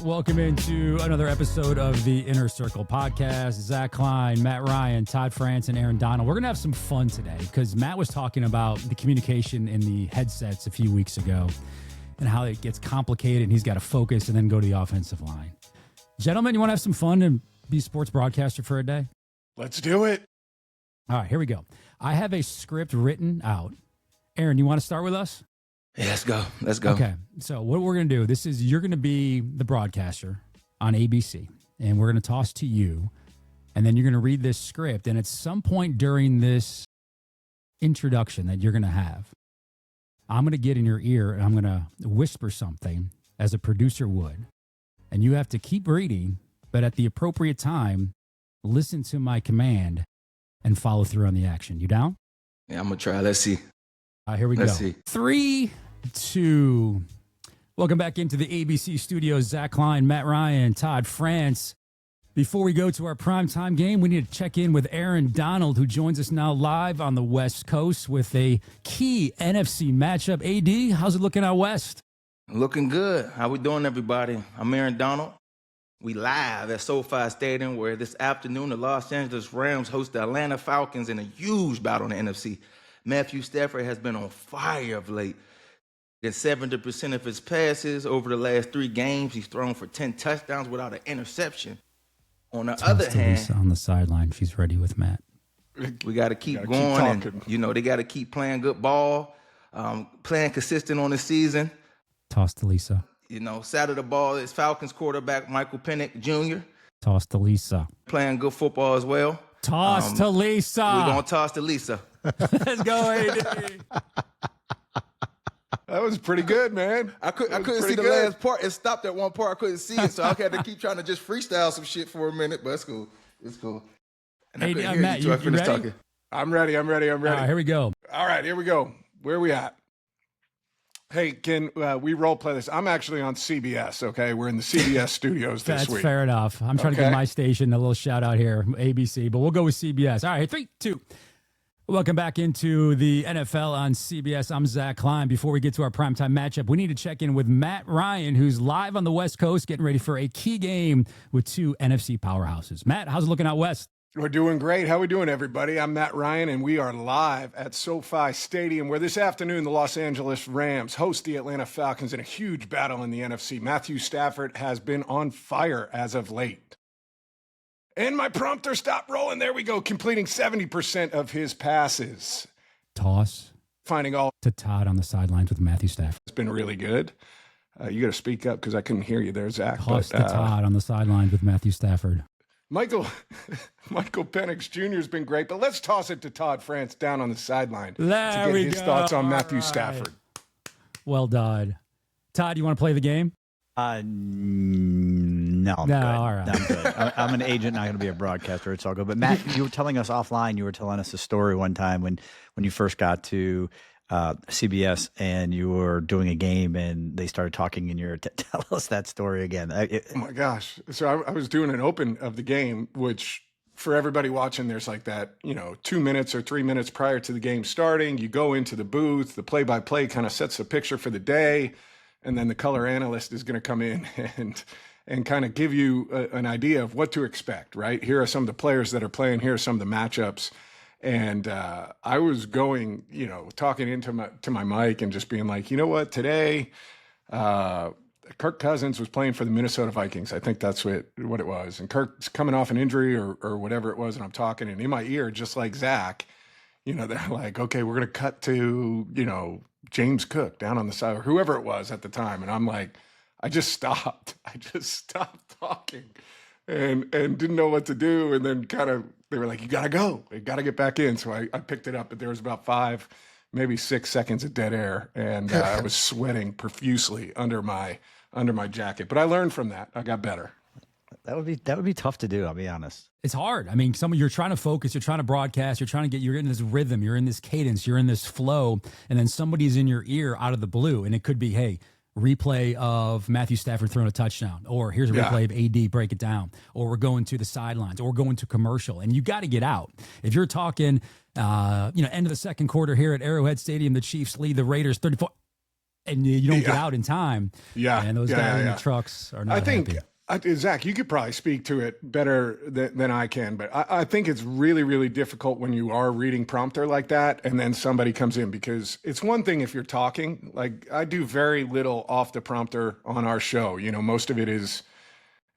Welcome into another episode of the Inner Circle podcast. Zach Klein, Matt Ryan, Todd France, and Aaron Donald. We're going to have some fun today because Matt was talking about the communication in the headsets a few weeks ago and how it gets complicated and he's got to focus and then go to the offensive line. Gentlemen, you want to have some fun and be a sports broadcaster for a day? Let's do it. All right, here we go. I have a script written out. Aaron, you want to start with us? Yeah, let's go. Okay, so what we're going to do, you're going to be the broadcaster on ABC, and we're going to toss to you, and then you're going to read this script, and at some point during this introduction that you're going to have, I'm going to get in your ear, and I'm going to whisper something as a producer would, and you have to keep reading, but at the appropriate time, listen to my command and follow through on the action. You down? Yeah, I'm going to try. Let's see. Here we Let's go. see. 3, 2. Welcome back into the ABC studios. Zach Klein, Matt Ryan, Todd France. Before we go to our primetime game, we need to check in with Aaron Donald, who joins us now live on the West Coast with a key NFC matchup. AD, how's it looking out west? Looking good. How we doing, everybody? I'm Aaron Donald. We live at SoFi Stadium, where this afternoon the Los Angeles Rams host the Atlanta Falcons in a huge battle in the NFC. Matthew Stafford has been on fire of late. In 70% of his passes over the last 3 games, he's thrown for 10 touchdowns without an interception. On the other hand, Lisa on the sideline, she's ready with Matt. we got to keep going, and they got to keep playing good ball, playing consistent on the season. Toss to Lisa. Side of the ball is Falcons quarterback Michael Penix Jr. Toss to Lisa. Playing good football as well. Toss to Lisa. We're going to toss to Lisa. Let's go, AD. That was pretty good, man. I couldn't see the last part. It stopped at one part. I couldn't see it, so I had to keep trying to just freestyle some shit for a minute, but it's cool. It's cool. And Hey, Matt, you ready? Talking. I'm ready. All right, here we go. All right, here we go. Where are we at? Hey, can we role play this? I'm actually on CBS, okay? We're in the CBS studios this week. That's fair enough. I'm trying to give my station a little shout out here, ABC, but we'll go with CBS. All right, 3, 2. Welcome back into the NFL on CBS. I'm Zach Klein. Before we get to our primetime matchup, we need to check in with Matt Ryan, who's live on the West Coast, getting ready for a key game with 2 NFC powerhouses. Matt, how's it looking out west? We're doing great. How we doing, everybody? I'm Matt Ryan, and we are live at SoFi Stadium, where this afternoon the Los Angeles Rams host the Atlanta Falcons in a huge battle in the NFC. Matthew Stafford has been on fire as of late. And my prompter stopped rolling. There we go, completing 70% of his passes. Toss. Finding all to Todd on the sidelines with Matthew Stafford. It's been really good. You got to speak up because I couldn't hear you there, Zach. Toss to Todd on the sidelines with Matthew Stafford. Michael Penix Jr. has been great, but let's toss it to Todd France down on the sideline to get his thoughts on Matthew Stafford. Well done. Todd, you want to play the game? No, I'm good. All right. I'm good. I'm an agent, not going to be a broadcaster. It's all good. But Matt, you were telling us offline, you were telling us a story one time when you first got to CBS and you were doing a game and they started talking in your tell us that story again. Oh my gosh. So I was doing an open of the game, which for everybody watching, there's like that, 2 minutes or 3 minutes prior to the game starting, you go into the booth, the play-by-play kind of sets the picture for the day. And then the color analyst is going to come in and kind of give you an idea of what to expect, right? Here are some of the players that are playing. Here are some of the matchups. And I was going, talking into my mic and just being like, you know what, today, Kirk Cousins was playing for the Minnesota Vikings. I think that's what it was. And Kirk's coming off an injury or whatever it was. And I'm talking, and in my ear, just like Zach, they're like, okay, we're going to cut to, James Cook down on the side, or whoever it was at the time. And I'm like, I just stopped talking and didn't know what to do. And then they were like, you got to go. You got to get back in. So I picked it up, but there was about 5, maybe 6 seconds of dead air. And I was sweating profusely under my jacket. But I learned from that. I got better. That would be tough to do, I'll be honest. It's hard. I mean, you're trying to focus, you're trying to broadcast, you're in this rhythm, you're in this cadence, you're in this flow, and then somebody's in your ear out of the blue, and it could be, hey, replay of Matthew Stafford throwing a touchdown, or here's a replay of AD, break it down, or we're going to the sidelines, or we're going to commercial, and you got to get out. If you're talking, end of the second quarter here at Arrowhead Stadium, the Chiefs lead the Raiders 34. and you don't get out in time. Yeah. And those guys in the trucks are not I think, happy. Zach, you could probably speak to it better than I can, but I think it's really, really difficult when you are reading prompter like that and then somebody comes in, because it's one thing if you're talking. Like, I do very little off the prompter on our show. You know, most of it is,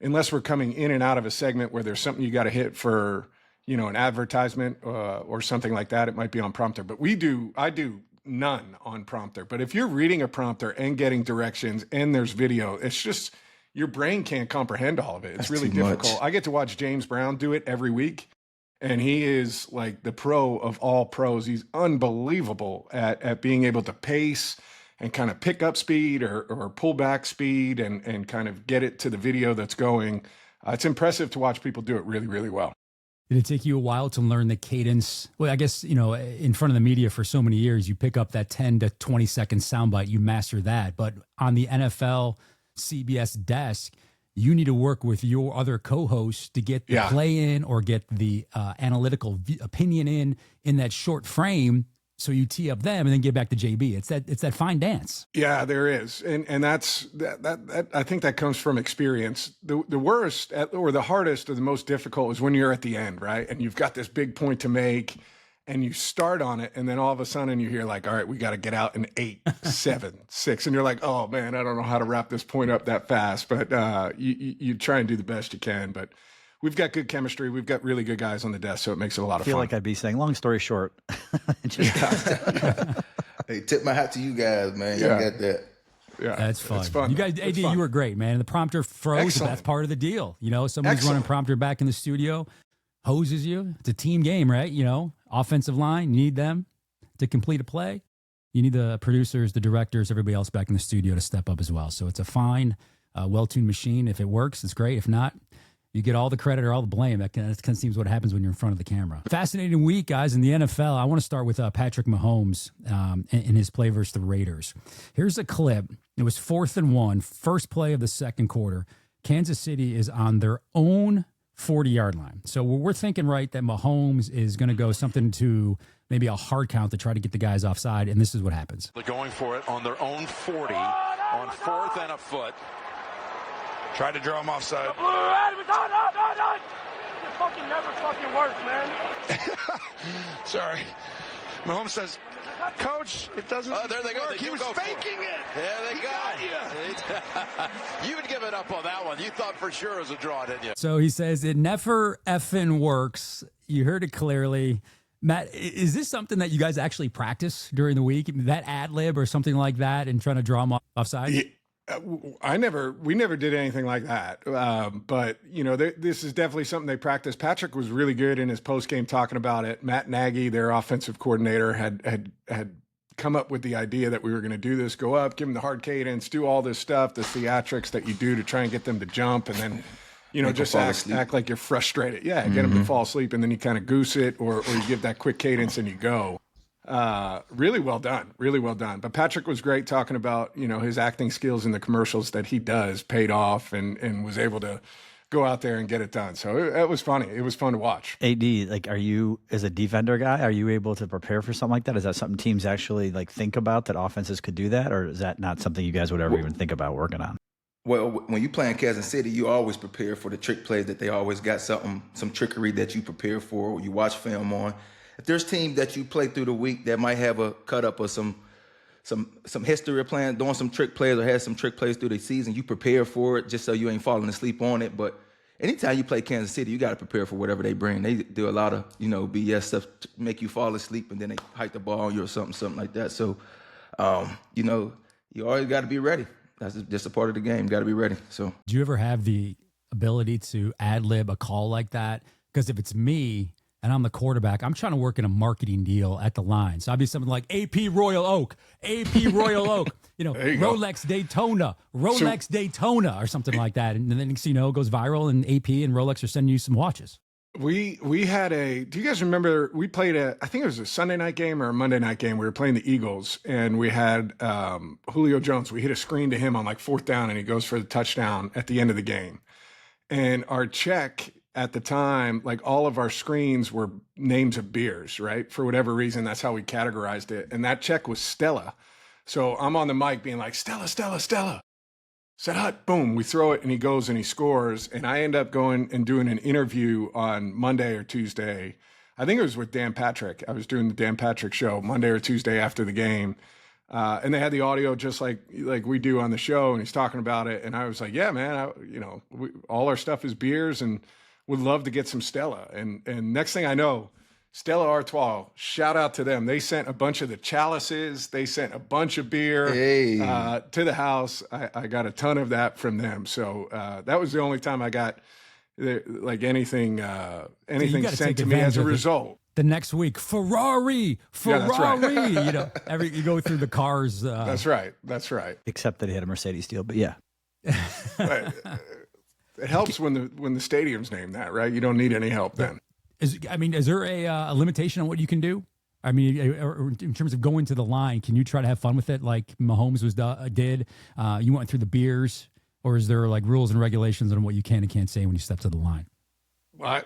unless we're coming in and out of a segment where there's something you got to hit for, you know, an advertisement or something like that, it might be on prompter. But I do none on prompter. But if you're reading a prompter and getting directions and there's video, it's just, your brain can't comprehend all of it. It's really difficult. I get to watch James Brown do it every week, and he is like the pro of all pros. He's unbelievable at being able to pace and kind of pick up speed or pull back speed and kind of get it to the video that's going. It's impressive to watch people do it really, really well. Did it take you a while to learn the cadence? Well, I guess, you know, in front of the media for so many years, you pick up that 10 to 20 second soundbite, you master that. But on the NFL CBS desk, you need to work with your other co-hosts to get the play in or get the analytical opinion in that short frame. So you tee up them and then get back to JB. It's that fine dance. Yeah, there is, and that's that. I think that comes from experience. The worst or the hardest or the most difficult is when you're at the end, right? And you've got this big point to make, and you start on it, and then all of a sudden you hear like, all right, we got to get out in 8, 7, 6. And you're like, oh man, I don't know how to wrap this point up that fast. But you try and do the best you can. But we've got good chemistry. We've got really good guys on the desk, so it makes it a lot of fun. I feel like I'd be saying, long story short. Hey, tip my hat to you guys, man. Y'all got that. Yeah, that's fun. It's fun. You guys, AD, you were great, man. The prompter froze. Excellent. That's part of the deal. You know, somebody's running prompter back in the studio, hoses you. It's a team game, right? You know, offensive line, you need them to complete a play. You need the producers, the directors, everybody else back in the studio to step up as well. So it's a fine, well-tuned machine. If it works, it's great. If not, you get all the credit or all the blame. That kind of seems what happens when you're in front of the camera. Fascinating week, guys, in the NFL. I want to start with Patrick Mahomes in his play versus the Raiders. Here's a clip. It was 4th and 1, first play of the second quarter. Kansas City is on their own 40-yard line. So we're thinking, right, that Mahomes is going to go something to maybe a hard count to try to get the guys offside, and this is what happens. They're going for it on their own 40, on 4th and a foot. Try to draw him offside. It fucking never fucking works, man. Sorry. Mahomes says, Coach, it doesn't there they go. work. He was go faking it. There they go. Got you. You would give it up on that one. You thought for sure it was a draw, didn't you? So he says it never effing works. You heard it clearly. Matt, is this something that you guys actually practice during the week? That ad lib or something like that and trying to draw them offside? Yeah. We never did anything like that. But you know, this is definitely something they practice. Patrick was really good in his post game talking about it. Matt Nagy, their offensive coordinator, had come up with the idea that we were going to do this, go up, give them the hard cadence, do all this stuff, the theatrics that you do to try and get them to jump. And then, you know, just act like you're frustrated. Yeah. Get them to fall asleep. And then you kind of goose it or you give that quick cadence and you go. Really well done. But Patrick was great talking about, you know, his acting skills in the commercials that he does paid off and was able to go out there and get it done. So it was funny. It was fun to watch. AD, like, are you, as a defender guy, are you able to prepare for something like that? Is that something teams actually like think about, that offenses could do that? Or is that not something you guys would ever even think about working on? Well, when you play in Kansas City, you always prepare for the trick plays that they always got some trickery that you prepare for, or you watch film on. If there's teams that you play through the week that might have a cut up or some history of playing, doing some trick plays or has some trick plays through the season, you prepare for it just so you ain't falling asleep on it. But anytime you play Kansas City, you got to prepare for whatever they bring. They do a lot of, you know, BS stuff to make you fall asleep, and then they hike the ball on you or something like that. So, you know, you always got to be ready. That's just a part of the game. Got to be ready. So, do you ever have the ability to ad lib a call like that? Because if it's me and I'm the quarterback, I'm trying to work in a marketing deal at the line. So I'd be something like AP Royal Oak, you know, Rolex Daytona, Daytona, or something like that. And then next thing you know, it goes viral, and AP and Rolex are sending you some watches. We had do you guys remember, we played I think it was a Sunday night game or a Monday night game. We were playing the Eagles, and we had Julio Jones. We hit a screen to him on like 4th down, and he goes for the touchdown at the end of the game. And our check at the time, like all of our screens were names of beers, right? For whatever reason, that's how we categorized it. And that check was Stella. So I'm on the mic being like, Stella, Stella, Stella. Set hut, boom, we throw it and he goes and he scores. And I end up going and doing an interview on Monday or Tuesday. I think it was with Dan Patrick. I was doing the Dan Patrick show Monday or Tuesday after the game. And they had the audio just like we do on the show, and he's talking about it. And I was like, yeah, man, all our stuff is beers and would love to get some Stella. And next thing I know, Stella Artois, shout out to them. They sent a bunch of the chalices. They sent a bunch of beer to the house. I got a ton of that from them. So that was the only time I got anything sent to me as a result. The next week, Ferrari. Yeah, that's right. You go through the cars. That's right. Except that he had a Mercedes deal, but yeah. It helps when the stadium's named that, right? You don't need any help then. Is there a limitation on what you can do? I mean, in terms of going to the line, can you try to have fun with it like Mahomes did? You went through the beers, or is there like rules and regulations on what you can and can't say when you step to the line? Well,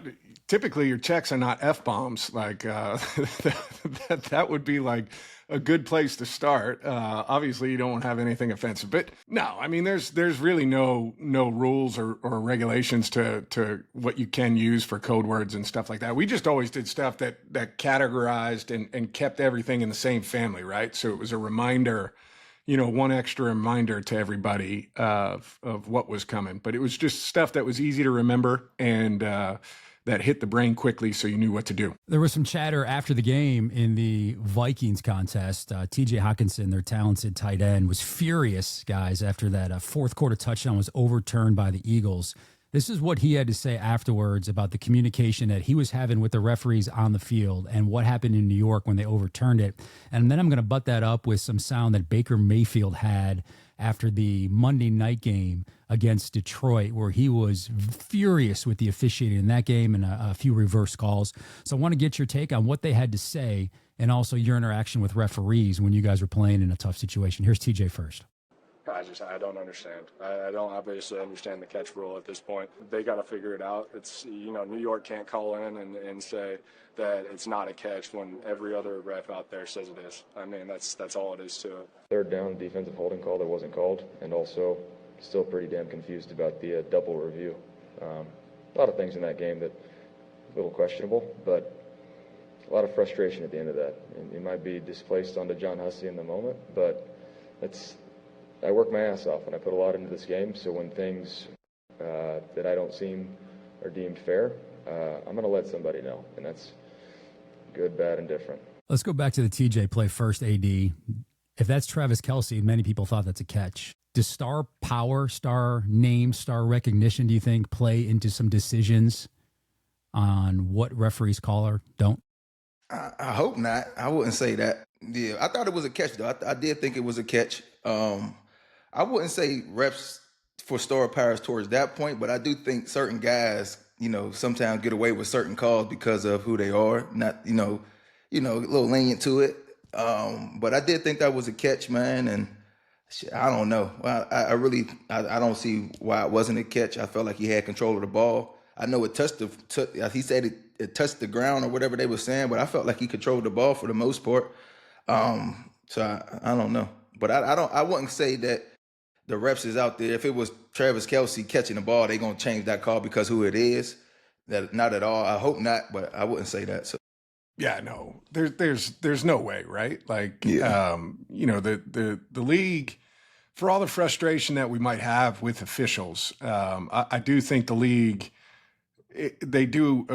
typically your checks are not F-bombs. Like that would be like a good place to start. Obviously, you don't have anything offensive, but no, I mean, there's really no rules or regulations to what you can use for code words and stuff like that. We just always did stuff that categorized and kept everything in the same family, right? So it was a reminder, one extra reminder to everybody of what was coming. But it was just stuff that was easy to remember and that hit the brain quickly so you knew what to do. There was some chatter after the game in the Vikings contest. TJ Hockenson, their talented tight end, was furious, guys, after that fourth quarter touchdown was overturned by the Eagles. This is what he had to say afterwards about the communication that he was having with the referees on the field and what happened in New York when they overturned it. And then I'm going to butt that up with some sound that Baker Mayfield had after the Monday night game against Detroit, where he was furious with the officiating in that game and a few reverse calls. So I want to get your take on what they had to say and also your interaction with referees when you guys were playing in a tough situation. Here's TJ first. I don't understand. I don't obviously understand the catch rule at this point. They got to figure it out. It's, New York can't call in and say that it's not a catch when every other ref out there says it is. I mean, that's all it is to it. Third down defensive holding call that wasn't called, and also still pretty damn confused about the double review. A lot of things in that game that a little questionable, but a lot of frustration at the end of that. And it might be displaced onto John Hussey in the moment, but I work my ass off and I put a lot into this game. So when things that I don't seem are deemed fair, I'm going to let somebody know, and that's good, bad, and different. Let's go back to the TJ play first, AD. If that's Travis Kelce, many people thought that's a catch. Does star power, star name, star recognition, do you think, play into some decisions on what referees call or don't? I hope not. I wouldn't say that. Yeah, I thought it was a catch, though. I did think it was a catch. I wouldn't say refs for star powers towards that point, but I do think certain guys, sometimes get away with certain calls because of who they are. Not, a little lenient to it. But I did think that was a catch, man. And I don't know. I don't see why it wasn't a catch. I felt like he had control of the ball. I know it touched he said it touched the ground or whatever they were saying, but I felt like he controlled the ball for the most part. So I don't know. But I wouldn't say that the refs is out there. If it was Travis Kelce catching the ball, they're going to change that call because who it is. That not at all. I hope not, but I wouldn't say that. So. Yeah, no, there's no way, right? Like, Yeah. The league, for all the frustration that we might have with officials, I do think the league, they do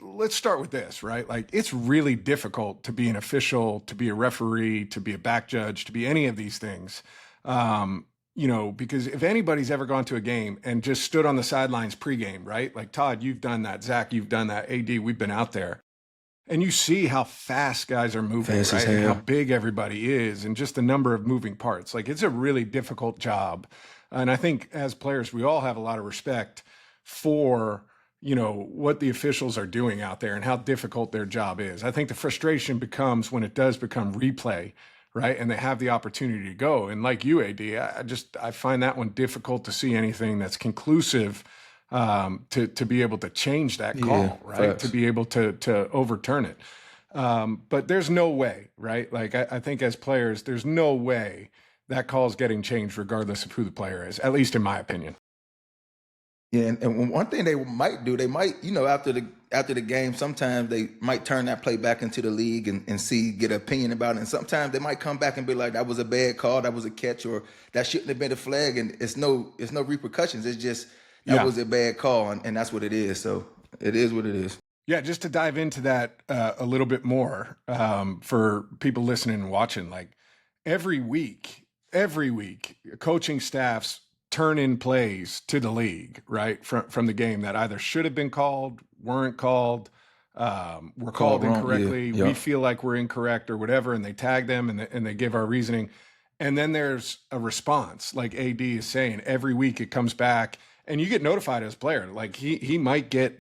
let's start with this, right? Like, it's really difficult to be an official, to be a referee, to be a back judge, to be any of these things. Because if anybody's ever gone to a game and just stood on the sidelines pregame, right? Like, Todd, you've done that. Zach, you've done that. AD, we've been out there. And you see how fast guys are moving, Fast as right? And hell. how big everybody is and just the number of moving parts. Like, it's a really difficult job. And I think as players, we all have a lot of respect for, what the officials are doing out there and how difficult their job is. I think the frustration becomes when it does become replay, right? And they have the opportunity to go. And like you, AD, I find that one difficult to see anything that's conclusive to be able to change that call, Yeah, right? facts. To be able to overturn it. But there's no way, right? Like I think as players, there's no way that call's getting changed regardless of who the player is, at least in my opinion. Yeah, and one thing they might do, they might, after the game, sometimes they might turn that play back into the league and get an opinion about it. And sometimes they might come back and be like, that was a bad call, that was a catch, or that shouldn't have been a flag, and it's no repercussions. It's just that was a bad call, and that's what it is. So it is what it is. Yeah, just to dive into that a little bit more for people listening and watching, like every week, coaching staffs turn in plays to the league, right, from the game that either should have been called, weren't called, were called incorrectly. Yeah. We feel like we're incorrect or whatever, and they tag them and they give our reasoning. And then there's a response, like AD is saying. Every week it comes back, and you get notified as a player. Like he might get,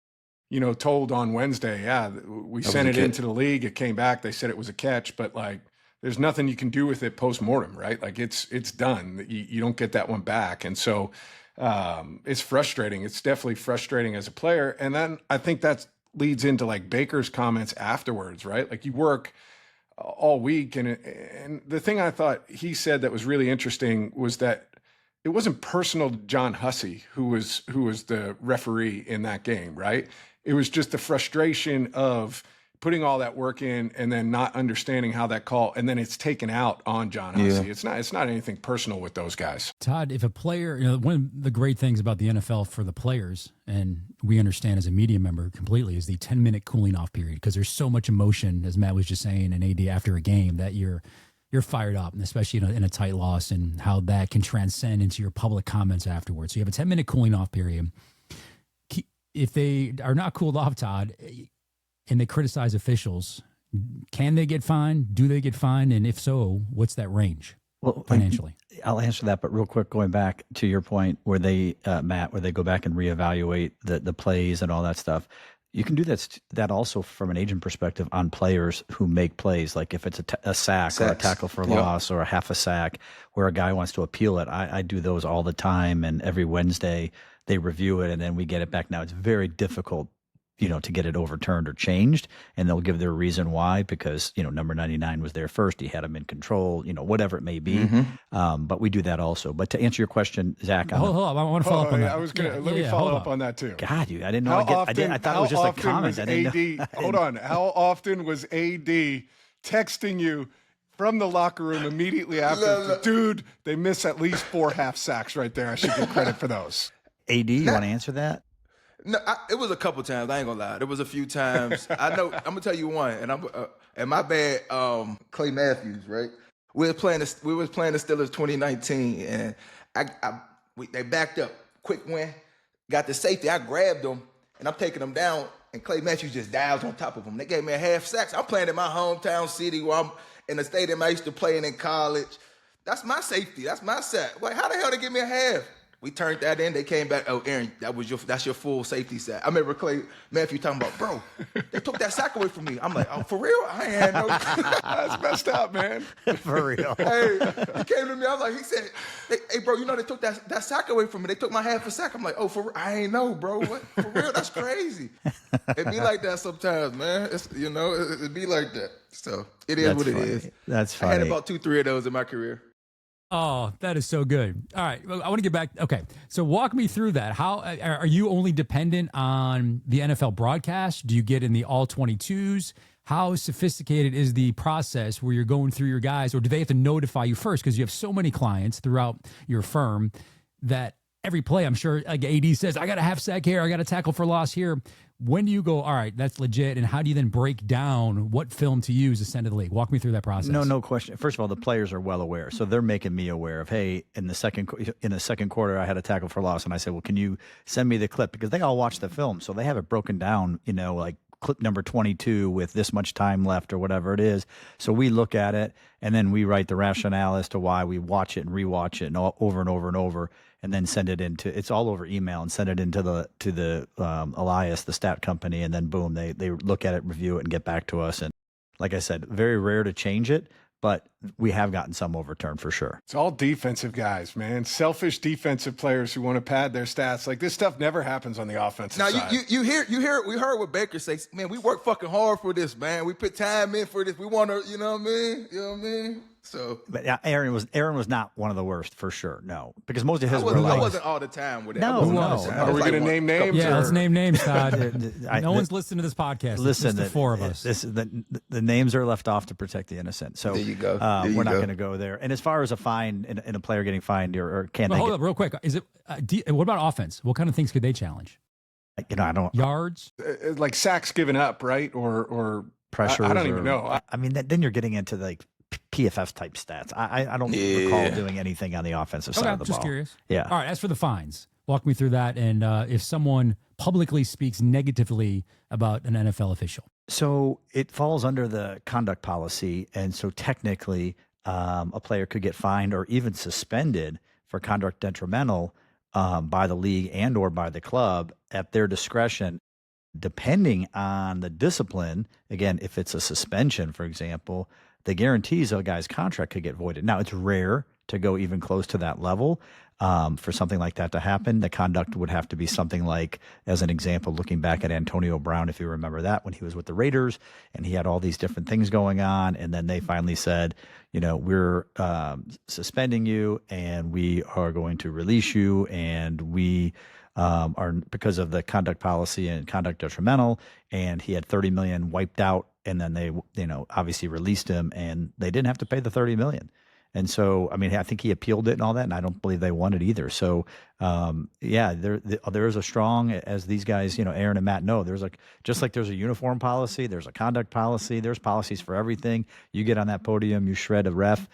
told on Wednesday, we sent it into the league. It came back. They said it was a catch, but like, there's nothing you can do with it post-mortem, right? Like it's done. You don't get that one back. And so it's frustrating. It's definitely frustrating as a player. And then I think that leads into like Baker's comments afterwards, right? Like you work all week. And the thing I thought he said that was really interesting was that it wasn't personal to John Hussey, who was the referee in that game, right? It was just the frustration of putting all that work in and then not understanding how that call, and then it's taken out on John Hussey. Yeah. It's not anything personal with those guys. Todd, if a player, one of the great things about the NFL for the players, and we understand as a media member completely, is the 10-minute cooling off period, because there's so much emotion, as Matt was just saying, and AD after a game that you're fired up, and especially in a tight loss, and how that can transcend into your public comments afterwards. So you have a 10-minute cooling off period. If they are not cooled off, Todd, and they criticize officials, can they get fined? Do they get fined? And if so, what's that range financially? I'll answer that, but real quick, going back to your point where they, Matt, where they go back and reevaluate the plays and all that stuff. You can do that also from an agent perspective on players who make plays. Like if it's a sack or a tackle for loss or a half a sack where a guy wants to appeal it. I do those all the time, and every Wednesday they review it and then we get it back. Now it's very difficult, to get it overturned or changed, and they'll give their reason why, because, number 99 was there first. He had him in control, whatever it may be. Mm-hmm. But we do that also. But to answer your question, Zach, hold on. I want to follow up on that. I was going to, let me follow up on that too. God, I didn't know. I thought it was just a comment. Hold on. How often was AD texting you from the locker room immediately after? Dude, they miss at least 4 half sacks right there. I should get credit for those. AD, you want to answer that? No, it was a couple times. I ain't gonna lie. There was a few times. I know. I'm gonna tell you one, and my bad. Clay Matthews, right? We was playing the Steelers 2019, and they backed up. Quick win. Got the safety. I grabbed them, and I'm taking them down, and Clay Matthews just dives on top of them. They gave me a half sack. I'm playing in my hometown city where I'm in the stadium I used to play in college. That's my safety. That's my sack. Like, how the hell they give me a half? We turned that in. They came back. Oh, Aaron, that's your full safety sack. I remember Clay Matthew talking about, bro, they took that sack away from me. I'm like, oh, for real? I ain't had no. That's messed up, man. For real. Hey, he came to me. He said, hey, bro, they took that sack away from me. They took my half a sack. I'm like, oh, for real? I ain't know, bro. What? For real? That's crazy. It be like that sometimes, man. It be like that. So it is what it is. That's funny. I had about 2-3 of those in my career. Oh, that is so good. All right. I want to get back. Okay. So walk me through that. How are you only dependent on the NFL broadcast? Do you get in the all 22s? How sophisticated is the process where you're going through your guys, or do they have to notify you first? Because you have so many clients throughout your firm that every play, I'm sure, like AD says, I got a half sack here, I got a tackle for loss here. When do you go, all right, that's legit, and how do you then break down what film to use to send to the league? Walk me through that process. No question. First of all, the players are well aware, so they're making me aware of, hey, in the second quarter, I had a tackle for loss, and I said, well, can you send me the clip? Because they all watch the film, so they have it broken down, like clip number 22 with this much time left or whatever it is. So we look at it, and then we write the rationale as to why we watch it and rewatch it and over and over and over. And then send it it's all over email, and send it into the Elias, the stat company, and then boom, they look at it, review it, and get back to us. And like I said, very rare to change it, but we have gotten some overturned for sure. It's all defensive guys, man. Selfish defensive players who want to pad their stats. Like, this stuff never happens on the offensive side. Now, you hear it. We heard what Baker say. Man, we work fucking hard for this, man. We put time in for this. We want to, you know what I mean? You know what I mean? So, but yeah, Aaron was not one of the worst for sure. No, because most of his I wasn't all the time with it. No. Are we going to name names? Yeah, let's name names, Todd. No one's listening to this podcast. Listen, it's the four of us. The names are left off to protect the innocent. So there you go. We're not going to go there. And as far as a fine and a player getting fined or can they hold up real quick. Is it? What about offense? What kind of things could they challenge? I don't yards, like sacks given up, right? Or pressure. I don't even know. I mean, then you're getting into like PFF type stats. I don't recall doing anything on the offensive side of the ball. Just curious. Yeah. All right. As for the fines, walk me through that. And if someone publicly speaks negatively about an NFL official, so it falls under the conduct policy, and so technically, a player could get fined or even suspended for conduct detrimental by the league and or by the club at their discretion, depending on the discipline. Again, if it's a suspension, for example, the guarantees of a guy's contract could get voided. Now, it's rare to go even close to that level. For something like that to happen, the conduct would have to be something like, as an example, looking back at Antonio Brown, if you remember that, when he was with the Raiders and he had all these different things going on. And then they finally said, we're suspending you and we are going to release you. And we are, because of the conduct policy and conduct detrimental, and he had 30 million wiped out. And then they, obviously released him and they didn't have to pay the 30 million. And so, I mean, I think he appealed it and all that, and I don't believe they won it either. So, there is a strong, as these guys, Aaron and Matt know, just like there's a uniform policy, there's a conduct policy, there's policies for everything. You get on that podium, you shred a ref,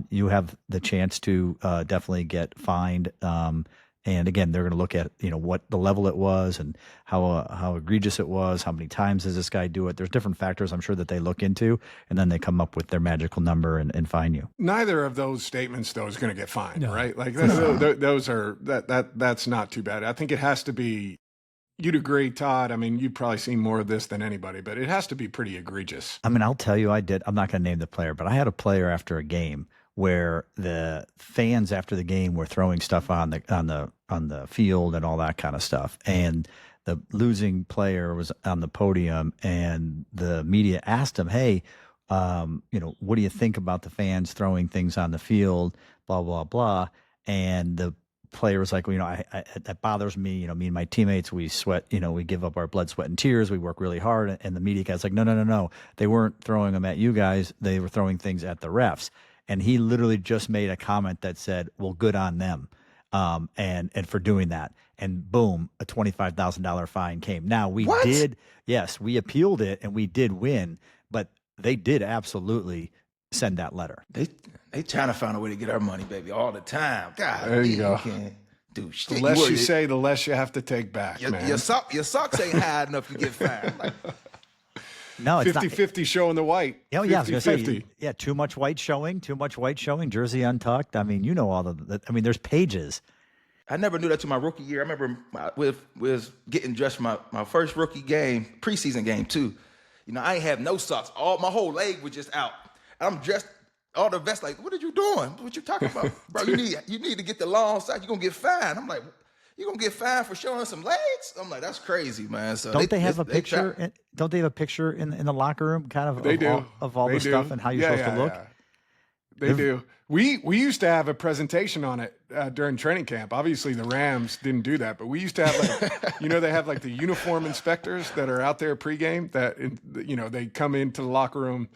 you have the chance to definitely get fined. And again, they're going to look at, what the level it was and how egregious it was, how many times does this guy do it. There's different factors, I'm sure, that they look into, and then they come up with their magical number and fine you. Neither of those statements, though, is going to get fined, right? Like that's not too bad. I think it has to be. You'd agree, Todd. I mean, you've probably seen more of this than anybody, but it has to be pretty egregious. I mean, I'll tell you, I did. I'm not going to name the player, but I had a player after a game where the fans after the game were throwing stuff on the field and all that kind of stuff. And the losing player was on the podium and the media asked him, hey, what do you think about the fans throwing things on the field, blah, blah, blah. And the player was like, well, that bothers me. Me and my teammates, we sweat, we give up our blood, sweat, and tears. We work really hard. And the media guy's like, no. They weren't throwing them at you guys. They were throwing things at the refs. And he literally just made a comment that said, well, good on them. And for doing that. And boom, a $25,000 fine came. Now we appealed it and we did win, but they did absolutely send that letter. They trying to find a way to get our money, baby, all the time. God, there you go. Do shit. The less you say, the less you have to take back, man. Your socks ain't high enough to get fined. Like, no, it's 50-50 showing the white. Oh, yeah, I was going to say, too much white showing, jersey untucked. I mean, all of the, there's pages. I never knew that till my rookie year. I remember was getting dressed for my first rookie game, preseason game too. I ain't have no socks. My whole leg was just out. I'm dressed, all the vest like, what are you doing? What you talking about? Bro, you need to get the long socks. You're going to get fined. I'm like, you going to get fined for showing some legs? I'm like, that's crazy, man. So don't they have a picture? Don't they have a picture in the locker room kind of of all the stuff and how you're supposed to look? Yeah. They do. We used to have a presentation on it during training camp. Obviously, the Rams didn't do that, but we used to have they have like the uniform inspectors that are out there pregame that, they come into the locker room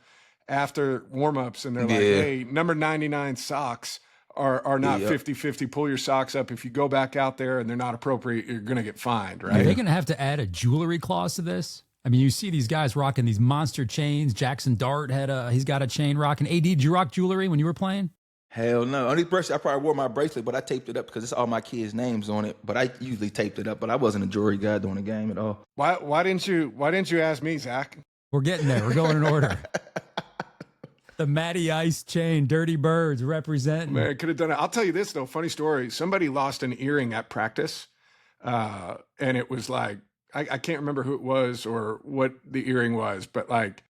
after warmups and they're like, hey, number 99 socks are not 50-50. Pull your socks up. If you go back out there and they're not appropriate, you're going to get fined, right? Are they going to have to add a jewelry clause to this? I mean, you see these guys rocking these monster chains. Jackson Dart he's got a chain rocking. AD, did you rock jewelry when you were playing? Hell no. On this bracelet, I probably wore my bracelet, but I taped it up because it's all my kids' names on it. But I usually taped it up, but I wasn't a jewelry guy during the game at all. Why didn't you ask me, Zach? We're getting there. We're going in order. The Matty Ice chain, Dirty Birds representing. Man, could have done it. I'll tell you this, though. Funny story. Somebody lost an earring at practice, and it was like, I can't remember who it was or what the earring was, but like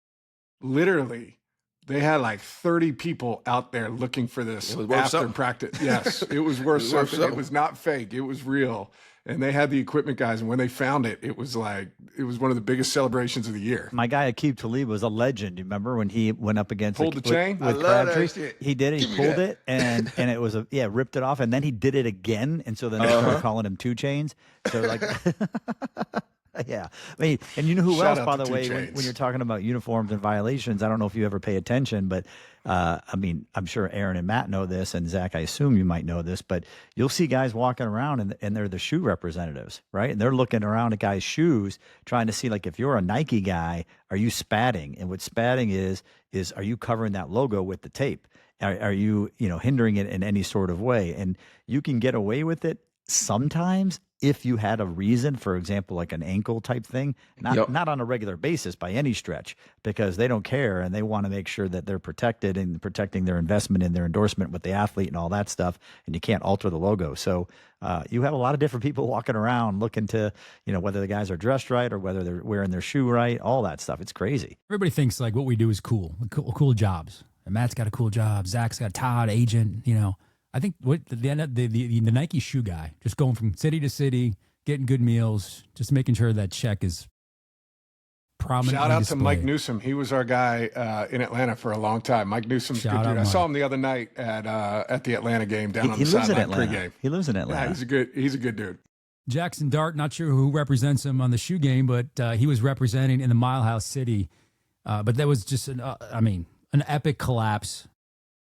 literally They had like 30 people out there looking for this after something. practice. Yes, it was worth something. It was not fake. It was real. And they had the equipment guys. And when they found it, it was one of the biggest celebrations of the year. My guy, Aqib Talib, was a legend. You remember when he went up against Pulled the chain? with Crabtree? He did it. He pulled it, and it was ripped it off. And then he did it again. And so then they started calling him 2 Chainz. So like, yeah. I mean, and you know who Shout else, out by to the way, 2 when Chainz. you're talking about uniforms and violations, I don't know if you ever pay attention, but I mean, I'm sure Aaron and Matt know this, and Zach, I assume you might know this, but you'll see guys walking around and they're the shoe representatives, right? And they're looking around at guys' shoes, trying to see, like, if you're a Nike guy, are you spatting? And what spatting is are you covering that logo with the tape? Are you, hindering it in any sort of way? And you can get away with it sometimes if you had a reason, for example, like an ankle type thing, not on a regular basis by any stretch, because they don't care and they want to make sure that they're protected and protecting their investment and their endorsement with the athlete and all that stuff. And you can't alter the logo. So you have a lot of different people walking around looking to, whether the guys are dressed right or whether they're wearing their shoe right, all that stuff. It's crazy. Everybody thinks like what we do is cool jobs. And Matt's got a cool job. Zach's got Todd, agent, I think what the Nike shoe guy, just going from city to city, getting good meals, just making sure that check is prominently Shout out displayed. to Mike Newsom. He was our guy in Atlanta for a long time. Mike Newsom's a good dude. I saw him the other night at the Atlanta game down on the sideline pregame. He lives in Atlanta. Yeah, he's a good dude. Jackson Dart, not sure who represents him on the shoe game, but he was representing in the Mile House City. But that was just an epic collapse.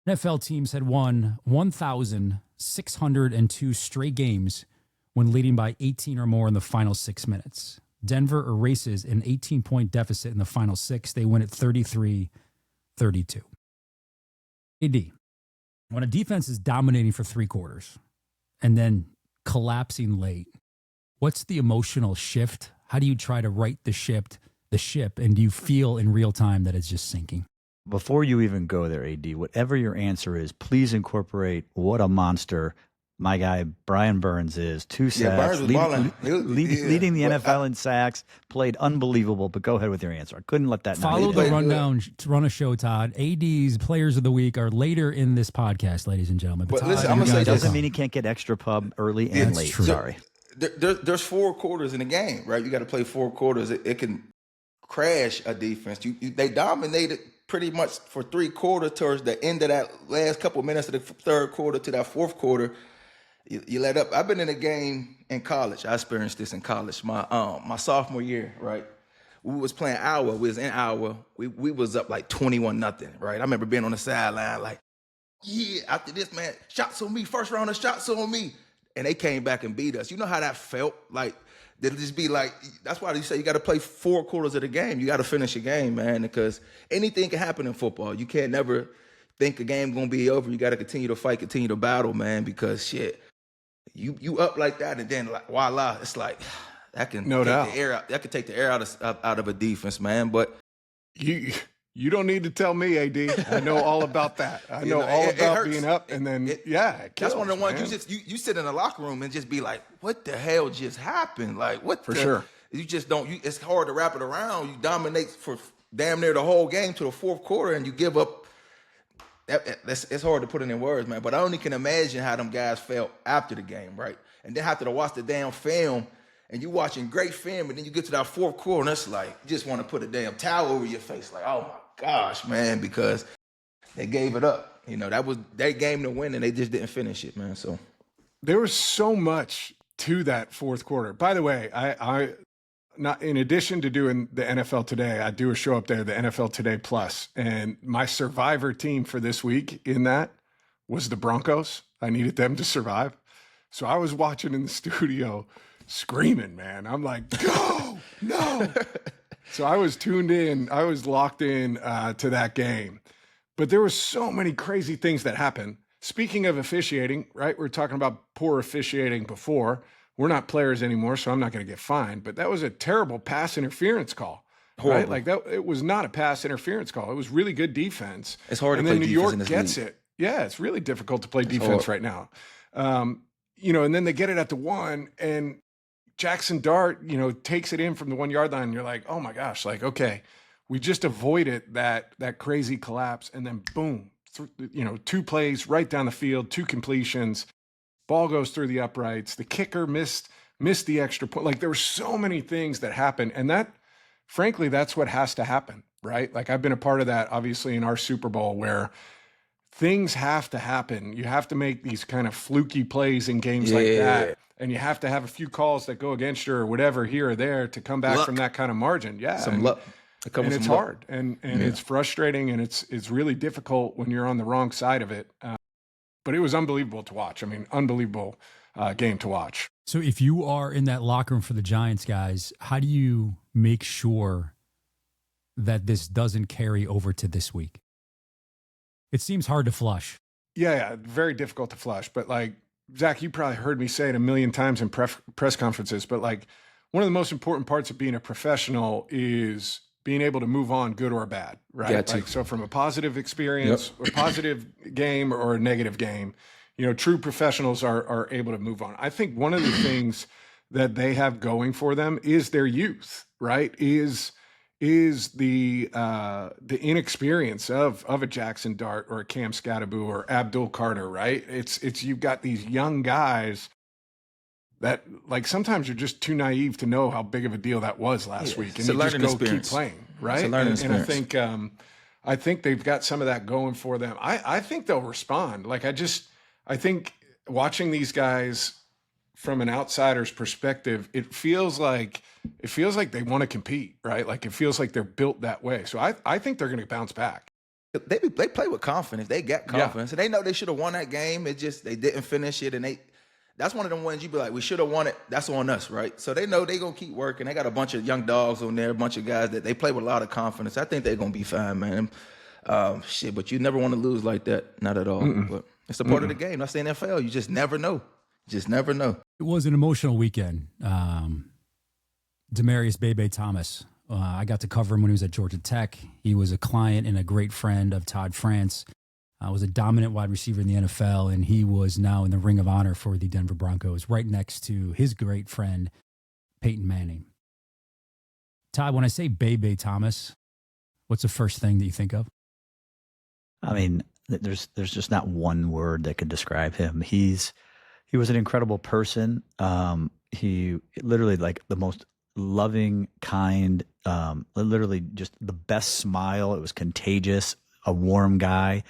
NFL teams had won 1,602 straight games when leading by 18 or more in the final 6 minutes. Denver erases an 18-point deficit in the final 6. They win at 33-32. AD, when a defense is dominating for 3 quarters and then collapsing late, what's the emotional shift? How do you try to right the ship, and do you feel in real time that it's just sinking? Before you even go there, AD, whatever your answer is, please incorporate what a monster my guy Brian Burns is. 2 sacks, leading the NFL in sacks, played unbelievable. But go ahead with your answer. I couldn't let that follow the rundown to run a show, Todd. AD's Players of the Week are later in this podcast, ladies and gentlemen. But Todd, listen, I'm gonna say doesn't mean he can't get extra pub early and late. True. Sorry. There's 4 quarters in the game, right? You got to play 4 quarters. It can crash a defense. They dominated pretty much for 3 quarters towards the end of that last couple of minutes of the 3rd quarter to that 4th quarter. You let up. I've been in a game in college. I experienced this in college. My sophomore year, right? We was playing Iowa. We was in Iowa. We was up like 21-0, right? I remember being on the sideline like, yeah, after this, man, shots on me, first round of shots on me. And they came back and beat us. You know how that felt? Like, they'll just be like, that's why you say you got to play 4 quarters of the game. You got to finish your game, man, because anything can happen in football. You can't never think a game going to be over. You got to continue to fight, continue to battle, man, because shit, you up like that, and then like voila, it's like that can No doubt. the air out. That could take the air out of a defense, man. But You don't need to tell me, AD. I know all about that. I know all about being up, and then it that's one of the ones man. you sit in the locker room and just be like, what the hell just happened? Like what? For sure. You just don't. It's hard to wrap it around. You dominate for damn near the whole game to the 4th quarter, and you give up. It's hard to put it in words, man. But I only can imagine how them guys felt after the game, right? And then after to watch the damn film, and you watching great film, and then you get to that 4th quarter, and it's like you just want to put a damn towel over your face, like, oh my gosh, man, because they gave it up. That was their game to win, and they just didn't finish it, man. So There was so much to that 4th quarter. By the way, I not in addition to doing the NFL Today, I do a show up there, the NFL Today Plus, and my survivor team for this week in that was the Broncos. I needed them to survive. So I was watching in the studio screaming, man. I'm like, go, no. So I was tuned in. I was locked in to that game. But there were so many crazy things that happened. Speaking of officiating, right? We were talking about poor officiating before. We're not players anymore, so I'm not going to get fined. But that was a terrible pass interference call, horrible. Right? Like that, it was not a pass interference call. It was really good defense. It's hard to and play then New defense York in this gets league. it. Yeah, it's really difficult to play defense right now. And then they get it at the 1, and Jackson Dart, takes it in from the 1 yard line. And you're like, oh my gosh, like, okay, we just avoided that crazy collapse, and then boom, 2 plays right down the field, 2 completions, ball goes through the uprights, the kicker missed the extra point. Like, there were so many things that happened, and that, frankly, that's what has to happen, right? Like, I've been a part of that, obviously, in our Super Bowl, where things have to happen. You have to make these kind of fluky plays in games like that, and you have to have a few calls that go against you or whatever here or there to come back from that kind of margin. Yeah, some luck. And it's hard, and it's frustrating, and it's really difficult when you're on the wrong side of it. But it was unbelievable to watch. I mean, unbelievable game to watch. So if you are in that locker room for the Giants, guys, how do you make sure that this doesn't carry over to this week? It seems hard to flush. Yeah, very difficult to flush. But like, Zach, you probably heard me say it a million times in press conferences, but like, one of the most important parts of being a professional is being able to move on, good or bad, right? Like, so from a positive experience, a positive game or a negative game, true professionals are able to move on. I think one of the things that they have going for them is their youth, right? Is the inexperience of a Jackson Dart or a Cam Scatterbu or Abdul Carter, right? It's you've got these young guys that, like, sometimes you're just too naive to know how big of a deal that was last week, and you just keep playing, right? And I think they've got some of that going for them. I think they'll respond. Like, I think watching these guys from an outsider's perspective, it feels like they want to compete, right? Like, it feels like they're built that way. So I think they're going to bounce back. They play with confidence. They got confidence, and they know they should have won that game. It just, they didn't finish it, and that's one of them ones you be like, we should have won it. That's on us, right? So they know they're going to keep working. They got a bunch of young dogs on there, a bunch of guys that they play with a lot of confidence. I think they're going to be fine, man. But you never want to lose like that. Not at all. But it's a part of the game. That's the NFL. You just never know. Just never know. It was an emotional weekend. Demaryius Bebe Thomas. I got to cover him when he was at Georgia Tech. He was a client and a great friend of Todd France. Was a dominant wide receiver in the NFL, and he was now in the Ring of Honor for the Denver Broncos, right next to his great friend, Peyton Manning. Todd, when I say Bebe Thomas, what's the first thing that you think of? I mean, there's just not one word that could describe him. He was an incredible person. He literally, like, the most loving, kind, literally just the best smile. It was contagious, a warm guy.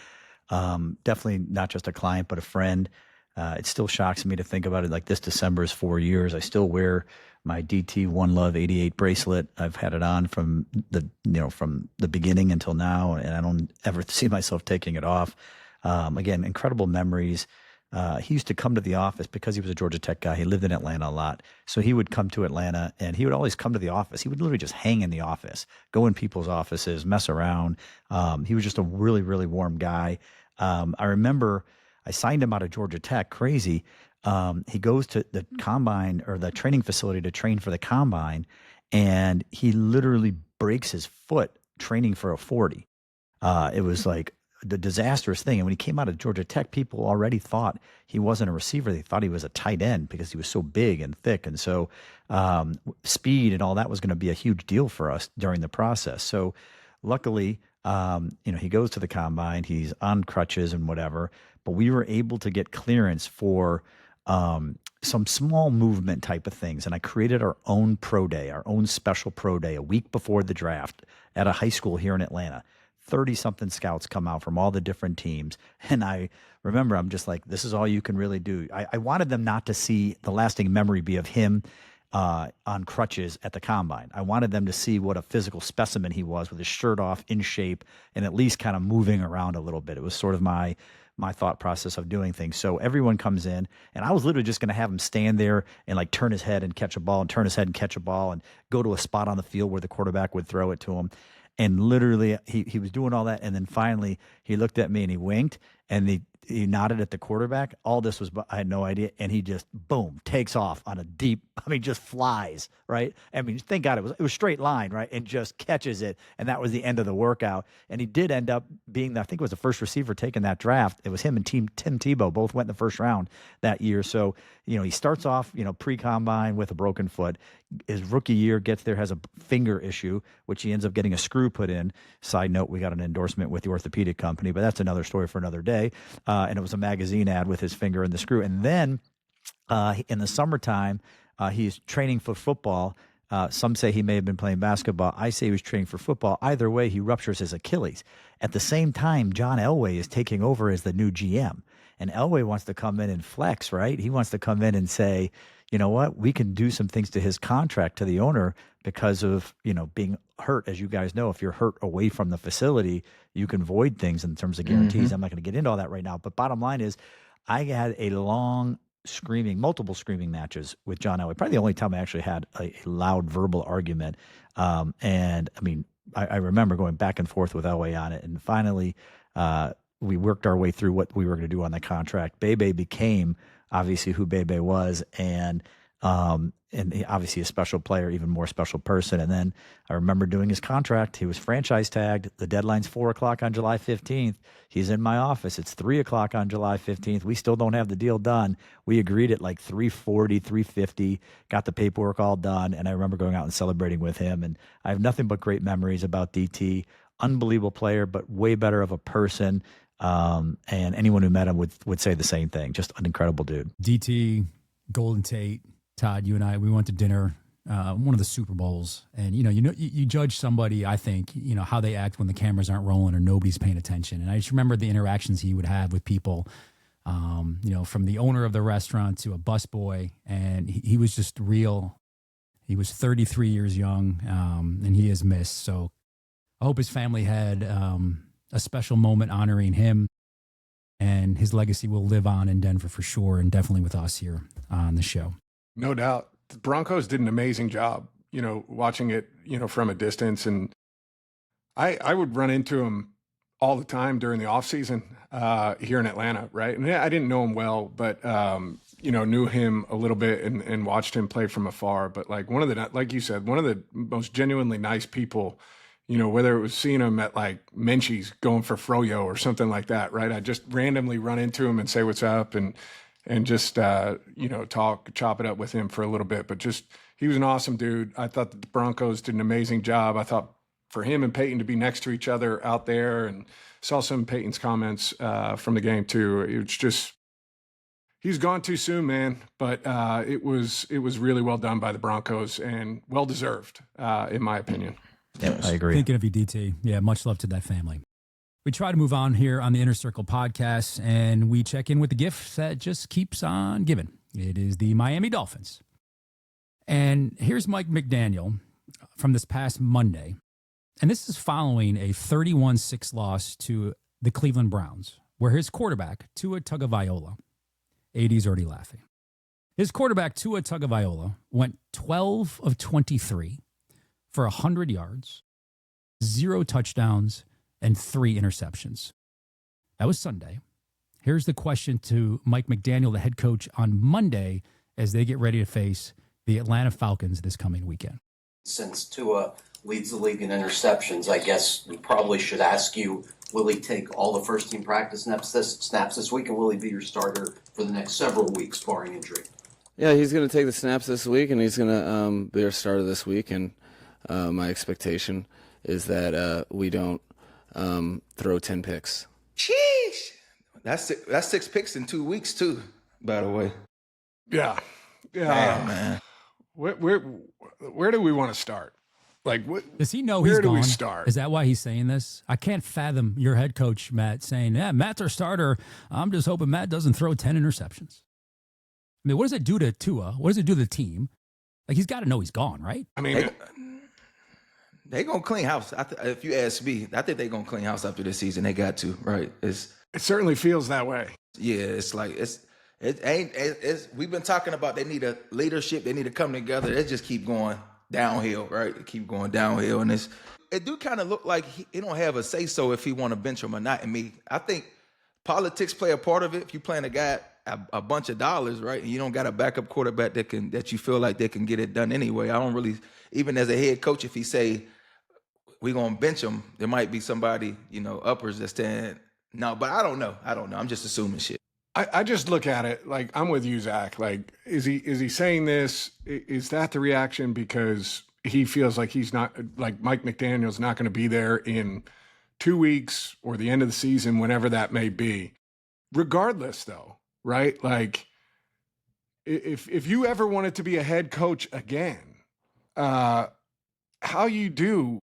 Definitely not just a client, but a friend. It still shocks me to think about it. Like, this December is 4 years. I still wear my DT One Love 88 bracelet. I've had it on from the beginning until now, and I don't ever see myself taking it off. Again, incredible memories. He used to come to the office because he was a Georgia Tech guy. He lived in Atlanta a lot. So he would come to Atlanta, and he would always come to the office. He would literally just hang in the office, go in people's offices, mess around. He was just a really, really warm guy. I remember I signed him out of Georgia Tech, crazy. He goes to the combine or the training facility to train for the combine, and he literally breaks his foot training for a 40. It was like the disastrous thing. And when he came out of Georgia Tech, people already thought he wasn't a receiver. They thought he was a tight end because he was so big and thick. And so speed and all that was going to be a huge deal for us during the process. So luckily, he goes to the combine, he's on crutches and whatever, but we were able to get clearance for some small movement type of things. And I created our own pro day, our own special pro day a week before the draft at a high school here in Atlanta. 30-something scouts come out from all the different teams. And I remember, I'm just like, this is all you can really do. I wanted them not to see the lasting memory be of him on crutches at the combine. I wanted them to see what a physical specimen he was, with his shirt off, in shape, and at least kind of moving around a little bit. It was sort of my thought process of doing things. So everyone comes in, and I was literally just going to have him stand there and like turn his head and catch a ball, and turn his head and catch a ball, and go to a spot on the field where the quarterback would throw it to him. And literally he was doing all that, and then finally he looked at me and he winked, and he nodded at the quarterback. All this was, I had no idea. And he just, boom, takes off on a deep, just flies, right? Thank God it was straight line, right? And just catches it. And that was the end of the workout. And he did end up being, I think it was the first receiver taking that draft. It was him and Tim Tebow both went in the first round that year. So, he starts off, pre-combine with a broken foot. His rookie year gets there, has a finger issue, which he ends up getting a screw put in. Side note, we got an endorsement with the orthopedic company, but that's another story for another day. And it was a magazine ad with his finger in the screw. And then in the summertime, he's training for football. Some say he may have been playing basketball. I say he was training for football. Either way, he ruptures his Achilles. At the same time, John Elway is taking over as the new GM. And Elway wants to come in and flex, right? He wants to come in and say, you know what, we can do some things to his contract to the owner because of, being hurt. As you guys know, if you're hurt away from the facility, you can void things in terms of guarantees. Mm-hmm. I'm not going to get into all that right now. But bottom line is, I had a multiple screaming matches with John Elway. Probably the only time I actually had a loud verbal argument. I remember going back and forth with Elway on it. And finally, we worked our way through what we were going to do on the contract. Bebe became obviously who Bebe was, and obviously a special player, even more special person. And then I remember doing his contract. He was franchise tagged. The deadline's 4:00 on July 15th. He's in my office. It's 3:00 on July 15th. We still don't have the deal done. We agreed at like 3:40, 3:50, got the paperwork all done. And I remember going out and celebrating with him. And I have nothing but great memories about DT. Unbelievable player, but way better of a person. And anyone who met him would say the same thing. Just an incredible dude. DT, Golden Tate, Todd, you and I, we went to dinner, one of the Super Bowls, and you judge somebody, I think, how they act when the cameras aren't rolling or nobody's paying attention. And I just remember the interactions he would have with people, from the owner of the restaurant to a busboy, and he was just real. He was 33 years young, and he is missed. So I hope his family had a special moment honoring him, and his legacy will live on in Denver for sure, and definitely with us here on the show. No doubt. The Broncos did an amazing job, watching it, from a distance. And I would run into him all the time during the offseason here in Atlanta, right? And I didn't know him well, but, knew him a little bit and watched him play from afar. But like you said, one of the most genuinely nice people, whether it was seeing him at like Menchie's going for froyo or something like that, right? I just randomly run into him and say what's up and just, chop it up with him for a little bit. But just, he was an awesome dude. I thought that the Broncos did an amazing job. I thought for him and Peyton to be next to each other out there, and saw some of Peyton's comments from the game too. It's just, he's gone too soon, man. But it was really well done by the Broncos and well-deserved, in my opinion. Yeah, I agree. Thinking of you, DT. Yeah, much love to that family. We try to move on here on the Inner Circle podcast, and we check in with the gift that just keeps on giving. It is the Miami Dolphins. And here's Mike McDaniel from this past Monday. And this is following a 31-6 loss to the Cleveland Browns, where his quarterback, Tua Tagovailoa, AD's already laughing. His quarterback, Tua Tagovailoa, went 12 of 23 for 100 yards, 0 touchdowns, and 3 interceptions. That was Sunday. Here's the question to Mike McDaniel, the head coach, on Monday as they get ready to face the Atlanta Falcons this coming weekend. Since Tua leads the league in interceptions, I guess we probably should ask you, will he take all the first-team practice snaps this week, and will he be your starter for the next several weeks, barring injury? Yeah, he's going to take the snaps this week, and he's going to be our starter this week, and my expectation is that we don't throw 10 picks. Sheesh. That's 6 picks in 2 weeks too, by the way. Yeah. Damn, man. Where do we want to start? Like, does he know where he's do gone? we start? Is that why he's saying this? I can't fathom your head coach, Matt, saying, yeah, Matt's our starter. I'm just hoping Matt doesn't throw 10 interceptions. I mean, what does it do to Tua? What does it do to the team? Like, he's got to know he's gone, right? I mean, they going to clean house. If you ask me, I think they're going to clean house after this season. They got to, right? It certainly feels that way. Yeah, it's like, we've been talking about they need a leadership. They need to come together. It just keep going downhill, right? It keep going downhill. And it do kind of look like he don't have a say-so if he want to bench him or not. I mean, I think politics play a part of it. If you playing a guy a bunch of dollars, right, and you don't got a backup quarterback that you feel like they can get it done anyway. I don't really, even as a head coach, if he say we're gonna bench him, there might be somebody, uppers that's saying no. But I don't know. I'm just assuming shit. I just look at it like I'm with you, Zach. Like, is he saying this? Is that the reaction because he feels like he's not, like Mike McDaniel's not going to be there in 2 weeks or the end of the season, whenever that may be? Regardless, though, right? Like, if you ever wanted to be a head coach again, how you do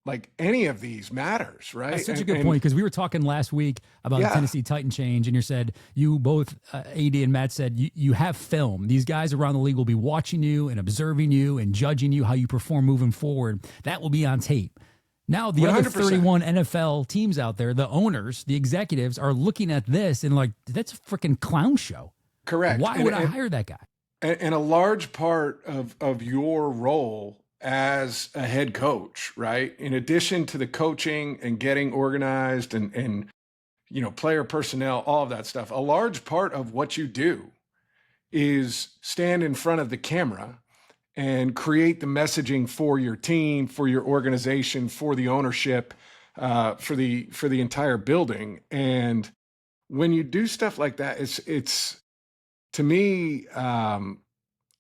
like any of these matters, right? That's such a good point, because we were talking last week about the Tennessee Titan change, and you both, AD and Matt said, you have film. These guys around the league will be watching you and observing you and judging you, how you perform moving forward. That will be on tape. Now, the 100%. Other 31 NFL teams out there, the owners, the executives, are looking at this and like, that's a freaking clown show. Correct. Why would I hire that guy? And a large part of your role as a head coach, right, in addition to the coaching and getting organized and player personnel, all of that stuff, a large part of what you do is stand in front of the camera and create the messaging for your team, for your organization, for the ownership, for the entire building. And when you do stuff like that, it's to me,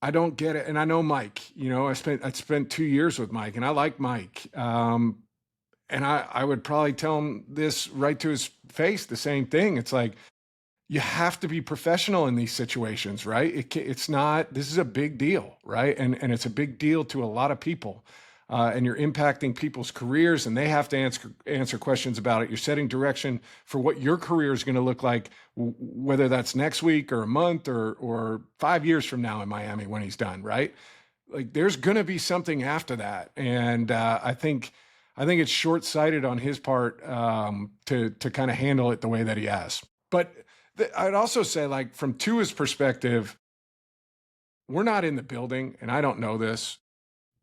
I don't get it. And I know Mike, I spent 2 years with Mike, and I like Mike. And I would probably tell him this right to his face, the same thing. It's like, you have to be professional in these situations, right? It's not, this is a big deal, right? And it's a big deal to a lot of people. And you're impacting people's careers, and they have to answer questions about it. You're setting direction for what your career is going to look like, whether that's next week or a month or 5 years from now in Miami when he's done, right? Like, there's going to be something after that. And I think it's short-sighted on his part to kind of handle it the way that he has. But I'd also say, like, from Tua's perspective, we're not in the building, and I don't know this,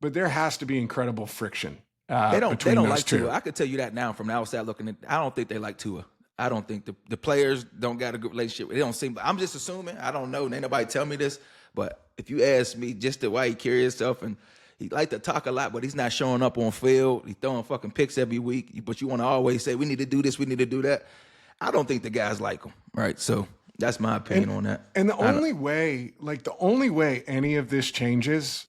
but there has to be incredible friction. They don't like two. Tua. I could tell you that now from the outside looking in. I don't think they like Tua. I don't think the players don't got a good relationship. They don't seem. I'm just assuming. I don't know. Ain't nobody tell me this. But if you ask me, just the way he carries himself, and he like to talk a lot, but he's not showing up on field. He's throwing fucking picks every week. But you want to always say, we need to do this, we need to do that. I don't think the guys like him, right? So that's my opinion on that. And the only way any of this changes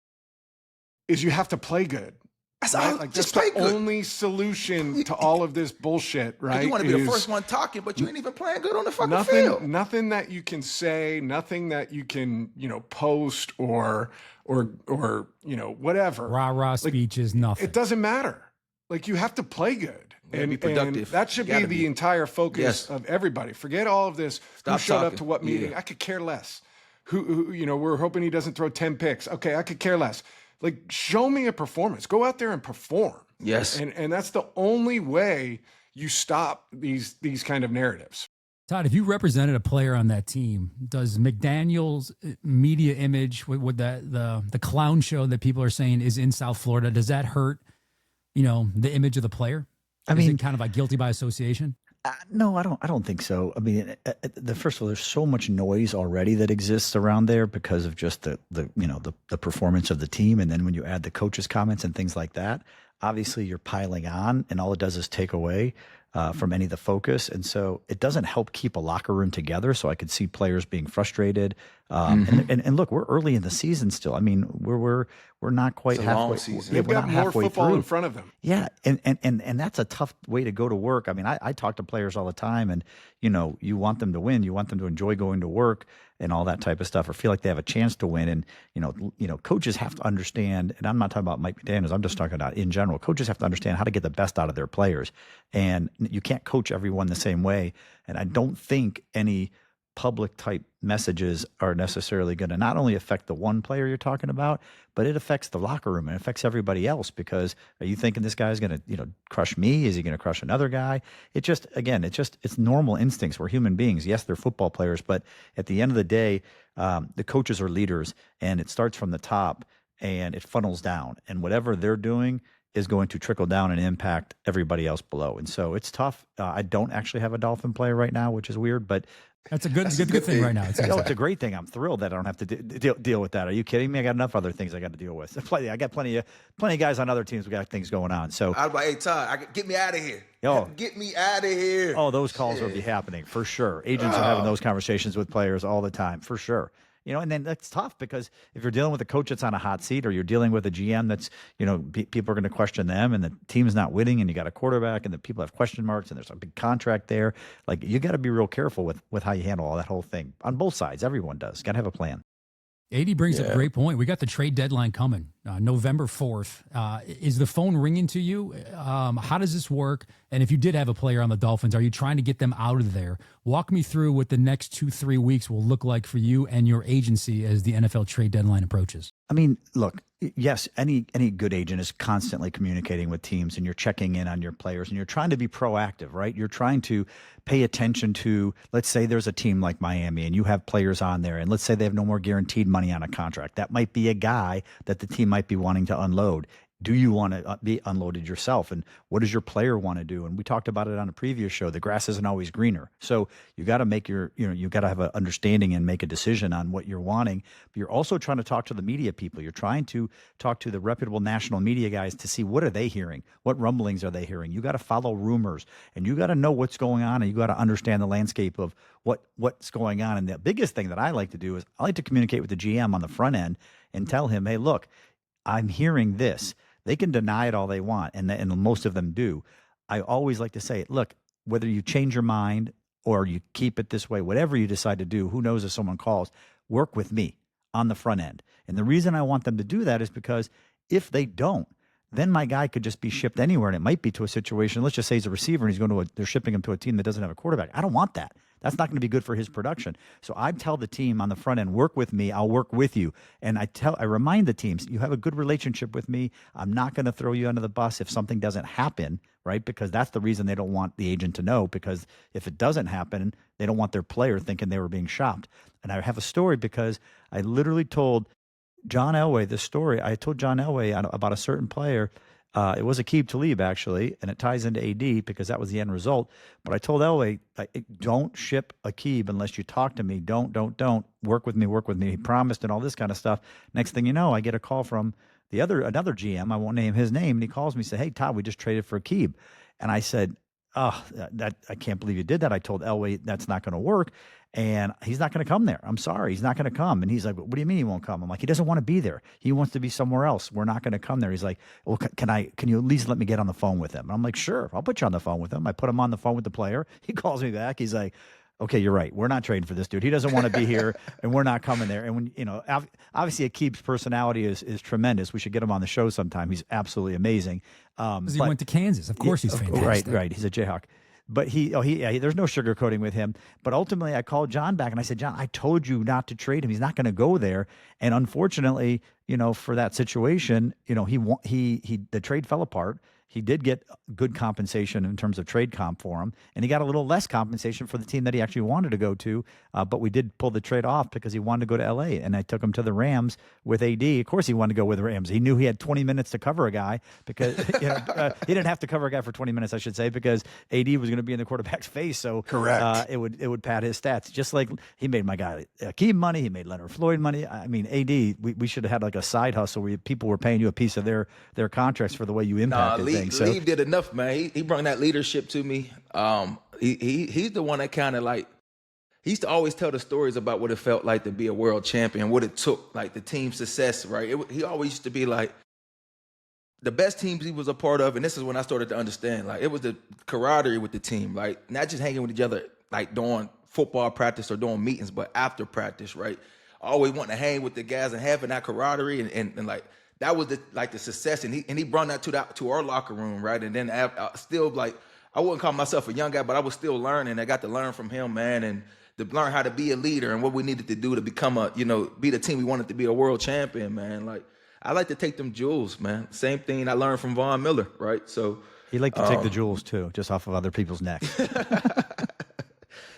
is you have to play good. That's the only solution to all of this bullshit, right? You want to be the first one talking, but you ain't even playing good on the fucking field. Nothing that you can say, nothing that you can, post or whatever. Rah-rah speeches, nothing. It doesn't matter. Like, you have to play good. And, be productive. And that should be the entire focus of everybody. Forget all of this. Stop who showed talking. Up to what meeting? I could care less. Who we're hoping he doesn't throw 10 picks. Okay, I could care less. Like, show me a performance. Go out there and perform. Yes. And that's the only way you stop these kind of narratives. Todd, if you represented a player on that team, does McDaniel's media image with the clown show that people are saying is in South Florida, does that hurt, the image of the player? Is it kind of like guilty by association? No, I don't think so. I mean, first of all, there's so much noise already that exists around there because of just the performance of the team, and then when you add the coaches' comments and things like that, obviously you're piling on, and all it does is take away from any of the focus, and so it doesn't help keep a locker room together. So I could see players being frustrated. And look, we're early in the season still. I mean, we're not quite halfway. They've got more football in front of them. Yeah, and that's a tough way to go to work. I mean, I talk to players all the time, and you want them to win, you want them to enjoy going to work and all that type of stuff, or feel like they have a chance to win. And coaches have to understand. And I'm not talking about Mike McDaniel. I'm just talking about in general. Coaches have to understand how to get the best out of their players, and you can't coach everyone the same way. And I don't think any public type messages are necessarily going to not only affect the one player you're talking about, but it affects the locker room and it affects everybody else. Because are you thinking this guy's going to, crush me? Is he going to crush another guy? It's normal instincts. We're human beings. Yes, they're football players, but at the end of the day, the coaches are leaders, and it starts from the top. and it funnels down, and whatever they're doing is going to trickle down and impact everybody else below. And so it's tough. I don't actually have a Dolphin player right now, which is weird, but that's a good thing right now. It's a great thing. I'm thrilled that I don't have to deal with that. Are you kidding me? I got enough other things I got to deal with. I got plenty of guys on other teams. We got things going on. So I was like, hey, Todd, get me out of here. Get me out of here. Oh, those calls will be happening for sure. Agents are having those conversations with players all the time for sure. And then that's tough because if you're dealing with a coach that's on a hot seat, or you're dealing with a GM that's, people are going to question them, and the team's not winning, and you got a quarterback, and the people have question marks, and there's a big contract there. Like, you got to be real careful with how you handle all that whole thing on both sides. Everyone does. Got to have a plan. AD brings up a great point. We got the trade deadline coming, November 4th. Is the phone ringing to you? How does this work? And if you did have a player on the Dolphins, are you trying to get them out of there? Walk me through what the next 2-3 weeks will look like for you and your agency as the NFL trade deadline approaches. I mean, look, yes, any good agent is constantly communicating with teams, and you're checking in on your players, and you're trying to be proactive, right? You're trying to pay attention to, let's say there's a team like Miami and you have players on there, and let's say they have no more guaranteed money on a contract. That might be a guy that the team might be wanting to unload. Do you want to be unloaded yourself? And what does your player want to do? And we talked about it on a previous show. The grass isn't always greener. So you got to make you got to have an understanding and make a decision on what you're wanting. But you're also trying to talk to the media people. You're trying to talk to the reputable national media guys to see, what are they hearing? What rumblings are they hearing? You got to follow rumors, and you got to know what's going on, and you got to understand the landscape of what's going on. And the biggest thing that I like to do is I like to communicate with the GM on the front end and tell him, hey, look, I'm hearing this. They can deny it all they want, and most of them do. I always like to say, look, whether you change your mind or you keep it this way, whatever you decide to do, who knows if someone calls, work with me on the front end. And the reason I want them to do that is because if they don't, then my guy could just be shipped anywhere, and it might be to a situation, let's just say he's a receiver and they're shipping him to a team that doesn't have a quarterback. I don't want that. That's not going to be good for his production. So I tell the team on the front end, work with me. I'll work with you. And I remind the teams, you have a good relationship with me. I'm not going to throw you under the bus if something doesn't happen, right? Because that's the reason they don't want the agent to know, because if it doesn't happen, they don't want their player thinking they were being shopped. And I have a story because I literally told John Elway this story. I told John Elway about a certain player. It was Aqib Talib, actually, and it ties into AD because that was the end result. But I told Elway, don't ship Aqib unless you talk to me. Don't. Work with me. He promised and all this kind of stuff. Next thing you know, I get a call from another GM. I won't name his name. And he calls me and said, hey, Todd, we just traded for Aqib. And I said, oh, I can't believe you did that. I told Elway that's not going to work. And he's not going to come there. I'm sorry. He's not going to come. And he's like, what do you mean he won't come? I'm like, he doesn't want to be there. He wants to be somewhere else. We're not going to come there. He's like, well, can you at least let me get on the phone with him? And I'm like, sure, I'll put you on the phone with him. I put him on the phone with the player. He calls me back. He's like, okay, you're right. We're not trading for this dude. He doesn't want to be here, and we're not coming there. And when, obviously Aqib's personality is tremendous. We should get him on the show sometime. He's absolutely amazing. Because he went to Kansas. Of course he's fantastic. Right. He's a Jayhawk. But there's no sugarcoating with him. But ultimately, I called John back and I said, John, I told you not to trade him. He's not going to go there. And unfortunately, for that situation, the trade fell apart. He did get good compensation in terms of trade comp for him, and he got a little less compensation for the team that he actually wanted to go to. But we did pull the trade off because he wanted to go to L.A., and I took him to the Rams with AD. Of course, he wanted to go with the Rams. He knew he had 20 minutes to cover a guy because he didn't have to cover a guy for 20 minutes, I should say, because AD was going to be in the quarterback's face. So correct. It would pad his stats, just like he made my guy Aqib money. He made Leonard Floyd money. I mean, AD, we should have had like a side hustle where people were paying you a piece of their contracts for the way you impacted things. Lee did enough, man. He brought that leadership to me. He's the one that kind of like, he used to always tell the stories about what it felt like to be a world champion, what it took, like the team success, right? He always used to be like, the best teams he was a part of, and this is when I started to understand, like, it was the camaraderie with the team, like, not just hanging with each other, like, during football practice or during meetings, but after practice, right? Always wanting to hang with the guys and having that camaraderie and like, that was the success, and he brought that to our locker room, right? And then still, like, I wouldn't call myself a young guy, but I was still learning. I got to learn from him, man, and to learn how to be a leader and what we needed to do to become be the team we wanted to be, a world champion, man. Like, I like to take them jewels, man. Same thing I learned from Von Miller, right? So he liked to take the jewels too, just off of other people's necks.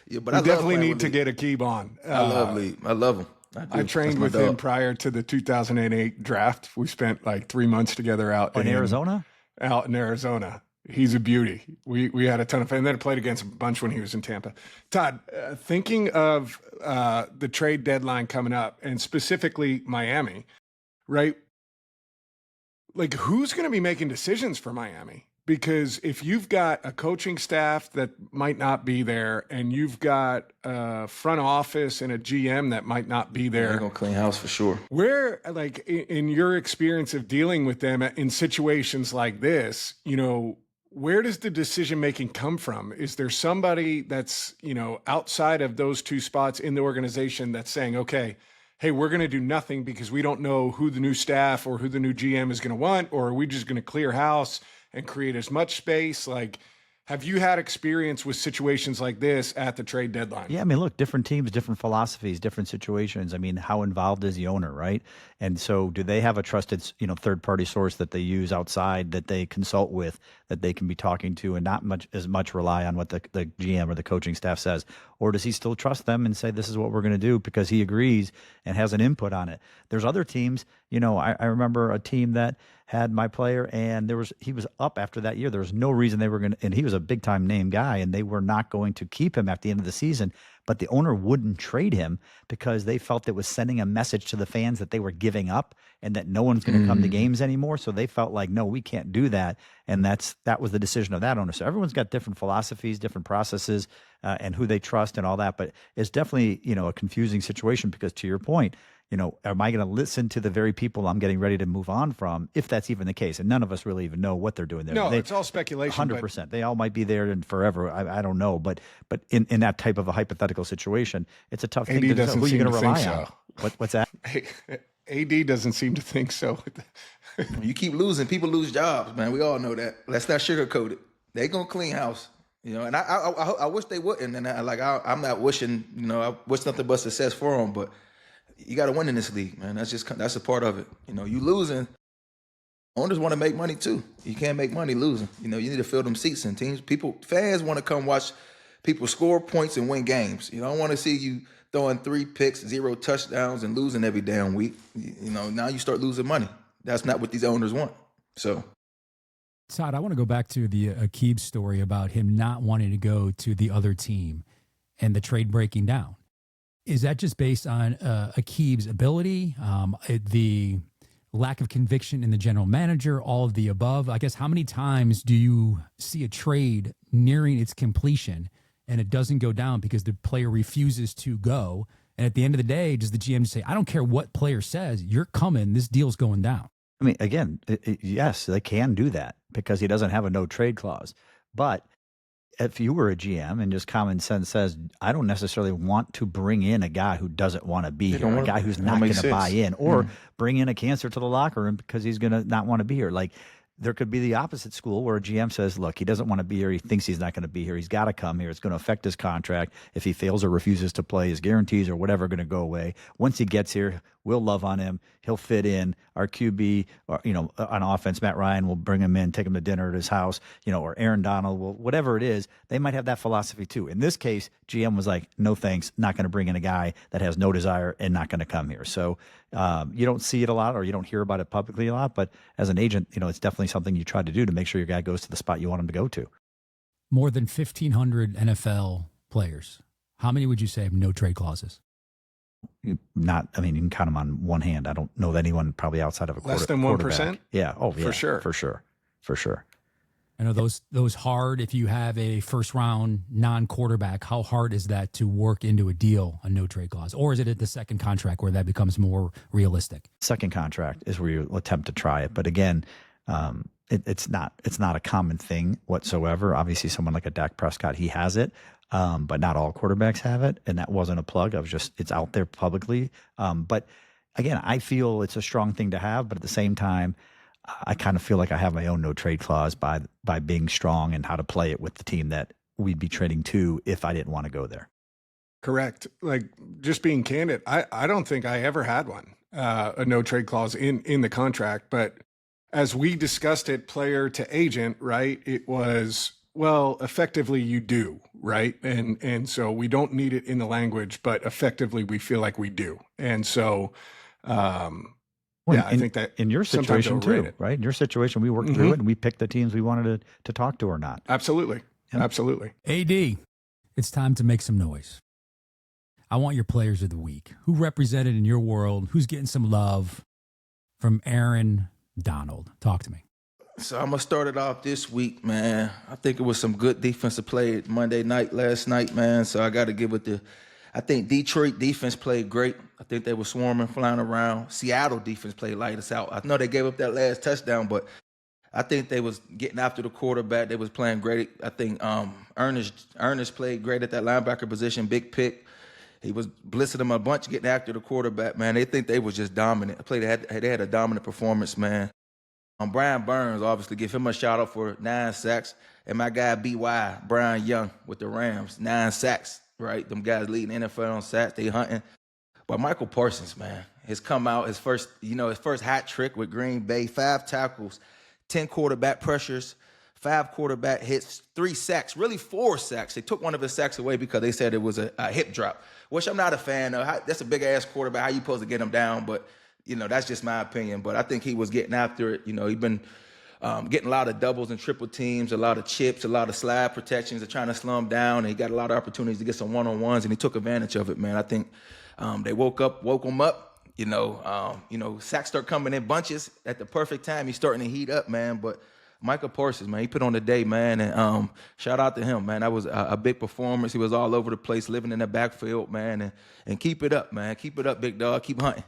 Yeah, but I definitely need to get Aqib on. I love Lee. I love him. I trained with him prior to the 2008 draft. We spent like 3 months together out in Arizona. Out in Arizona. He's a beauty. We had a ton of fun. And then I played against a bunch when he was in Tampa. Todd, thinking of the trade deadline coming up, and specifically Miami, right? Like, who's going to be making decisions for Miami? Because if you've got a coaching staff that might not be there, and you've got a front office and a GM that might not be there, they're going to clean house for sure. Where, like, in your experience of dealing with them in situations like this, you know, where does the decision-making come from? Is there somebody that's, you know, outside of those two spots in the organization that's saying, okay, hey, we're going to do nothing because we don't know who the new staff or who the new GM is going to want, or are we just going to clear house and create as much space? Like, have you had experience with situations like this at the trade deadline? Yeah, I mean, look, different teams, different philosophies, different situations. I mean, how involved is the owner, right? And so do they have a trusted, you know, third-party source that they use outside that they consult with, that they can be talking to, and not as much rely on what the GM or the coaching staff says? Or does he still trust them and say, this is what we're going to do because he agrees and has an input on it? There's other teams, you know, I remember a team that had my player, and he was up after that year. There was no reason they were going to, and he was a big-time name guy, and they were not going to keep him at the end of the season, but the owner wouldn't trade him because they felt it was sending a message to the fans that they were giving up and that no one's going to come to games anymore. So they felt like, no, we can't do that. And that was the decision of that owner. So everyone's got different philosophies, different processes, and who they trust and all that. But it's definitely, you know, a confusing situation because, to your point, you know, am I going to listen to the very people I'm getting ready to move on from, if that's even the case? And none of us really even know what they're doing there. No, it's all speculation. 100%. They all might be there and forever. I don't know. But in that type of a hypothetical situation, it's a tough thing to decide who you're going to rely on. What's that? AD doesn't seem to think so. You keep losing, people lose jobs, man. We all know that. Let's not sugarcoat it. They're going to clean house. You know, and I wish they wouldn't. And I'm not wishing, you know, I wish nothing but success for them, but you got to win in this league, man. That's a part of it. You know, you losing. Owners want to make money too. You can't make money losing. You know, you need to fill them seats in teams. Fans want to come watch people score points and win games. You don't want to see you throwing 3 picks, 0 touchdowns, and losing every damn week. You know, now you start losing money. That's not what these owners want. So, Todd, I want to go back to the Aqib story about him not wanting to go to the other team and the trade breaking down. Is that just based on Aqib's ability, the lack of conviction in the general manager, all of the above? I guess, how many times do you see a trade nearing its completion and it doesn't go down because the player refuses to go? And at the end of the day, does the GM say, I don't care what player says, you're coming, this deal's going down? I mean, again, yes, they can do that because he doesn't have a no trade clause. But if you were a GM and just common sense says, I don't necessarily want to bring in a guy who doesn't want to be here, a guy who's not going to buy in, or bring in a cancer to the locker room because he's going to not want to be here. Like, there could be the opposite school where a GM says, look, he doesn't want to be here. He thinks he's not going to be here. He's got to come here. It's going to affect his contract. If he fails or refuses to play, his guarantees or whatever are going to go away. Once he gets here, we'll love on him. He'll fit in. Our QB, or, you know, on offense, Matt Ryan will bring him in, take him to dinner at his house, you know, or Aaron Donald will, whatever it is, they might have that philosophy too. In this case, GM was like, no thanks, not going to bring in a guy that has no desire and not going to come here. So you don't see it a lot, or you don't hear about it publicly a lot, but as an agent, you know, it's definitely something you try to do to make sure your guy goes to the spot you want him to go to. More than 1,500 NFL players. How many would you say have no trade clauses? Not, I mean, you can count them on one hand. I don't know anyone probably outside of a less than 1%. Yeah. Oh, yeah. For sure. I know those hard. If you have a first round non-quarterback, how hard is that to work into a deal, a no trade clause, or is it at the second contract where that becomes more realistic? Second contract is where you attempt to try it, but again, it's not a common thing whatsoever. Obviously, someone like a Dak Prescott, he has it. But not all quarterbacks have it, and that wasn't a plug. It's out there publicly. But again, I feel it's a strong thing to have, but at the same time, I kind of feel like I have my own no trade clause by being strong and how to play it with the team that we'd be trading to if I didn't want to go there. Correct. Like, just being candid, I don't think I ever had one, a no trade clause in the contract. But as we discussed it, player to agent, right? It was, well, effectively you do, right? And so we don't need it in the language, but effectively we feel like we do. And so, I think that in your situation too, right? In your situation, we worked through it and we picked the teams we wanted to talk to or not. Absolutely. Yep. Absolutely. AD, it's time to make some noise. I want your players of the week. Who represented in your world? Who's getting some love from Aaron Donald? Talk to me. So I'm going to start it off this week, man. I think it was some good defensive play Monday night, last night, man. So I got to give it I think Detroit defense played great. I think they were swarming, flying around. Seattle defense played light us out. I know they gave up that last touchdown, but I think they was getting after the quarterback. They was playing great. I think Ernest played great at that linebacker position, big pick. He was blitzing them a bunch, getting after the quarterback, man. They think they was just dominant. They had a dominant performance, man. Brian Burns, obviously, give him a shout-out for 9 sacks. And my guy, B.Y., Brian Young with the Rams, 9 sacks, right? Them guys leading NFL on sacks, they hunting. But Michael Parsons, man, has come out, his first hat trick with Green Bay, 5 tackles, 10 quarterback pressures, 5 quarterback hits, 3 sacks, really 4 sacks. They took one of his sacks away because they said it was a hip drop, which I'm not a fan of. That's a big-ass quarterback. How you supposed to get him down? But that's just my opinion. But I think he was getting after it. He'd been getting a lot of doubles and triple teams, a lot of chips, a lot of slide protections. They're trying to slow him down. And he got a lot of opportunities to get some one-on-ones, and he took advantage of it, man. I think they woke him up. Sacks start coming in bunches at the perfect time. He's starting to heat up, man. But Michael Parsons, man, he put on the day, man, and shout out to him, man. That was a big performance. He was all over the place, living in the backfield, man, and keep it up, man. Keep it up, big dog. Keep hunting.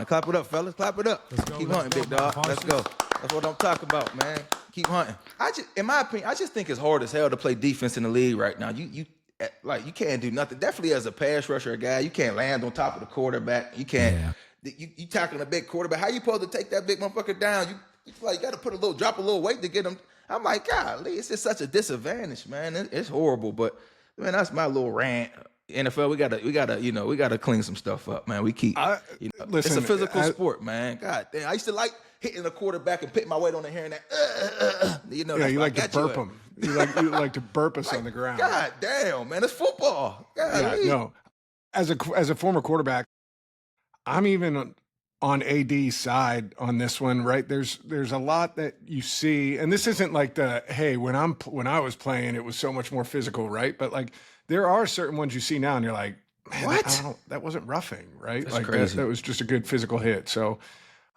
Clap it up, fellas. Clap it up. Keep hunting, big dog. Let's go. That's what I'm talking about, man. Keep hunting. In my opinion, I just think it's hard as hell to play defense in the league right now. You can't do nothing. Definitely as a pass rusher guy, you can't land on top of the quarterback. You can't. Yeah. You tackling a big quarterback. How you supposed to take that big motherfucker down? You got to drop a little weight to get him. I'm like, golly, it's just such a disadvantage, man. It's horrible. But man, that's my little rant. NFL, we gotta clean some stuff up, man. We keep, listen, it's a physical sport, man. God damn, I used to like hitting the quarterback and putting my weight on the hair and that. You like to burp him. You like to burp us on the ground. God damn, man, it's football. No, as a former quarterback, I'm even on AD's side on this one, right? There's a lot that you see, and this isn't like when I was playing, it was so much more physical, right? But like there are certain ones you see now, and you're like, man, what? That wasn't roughing, right? That's like crazy. That was just a good physical hit. So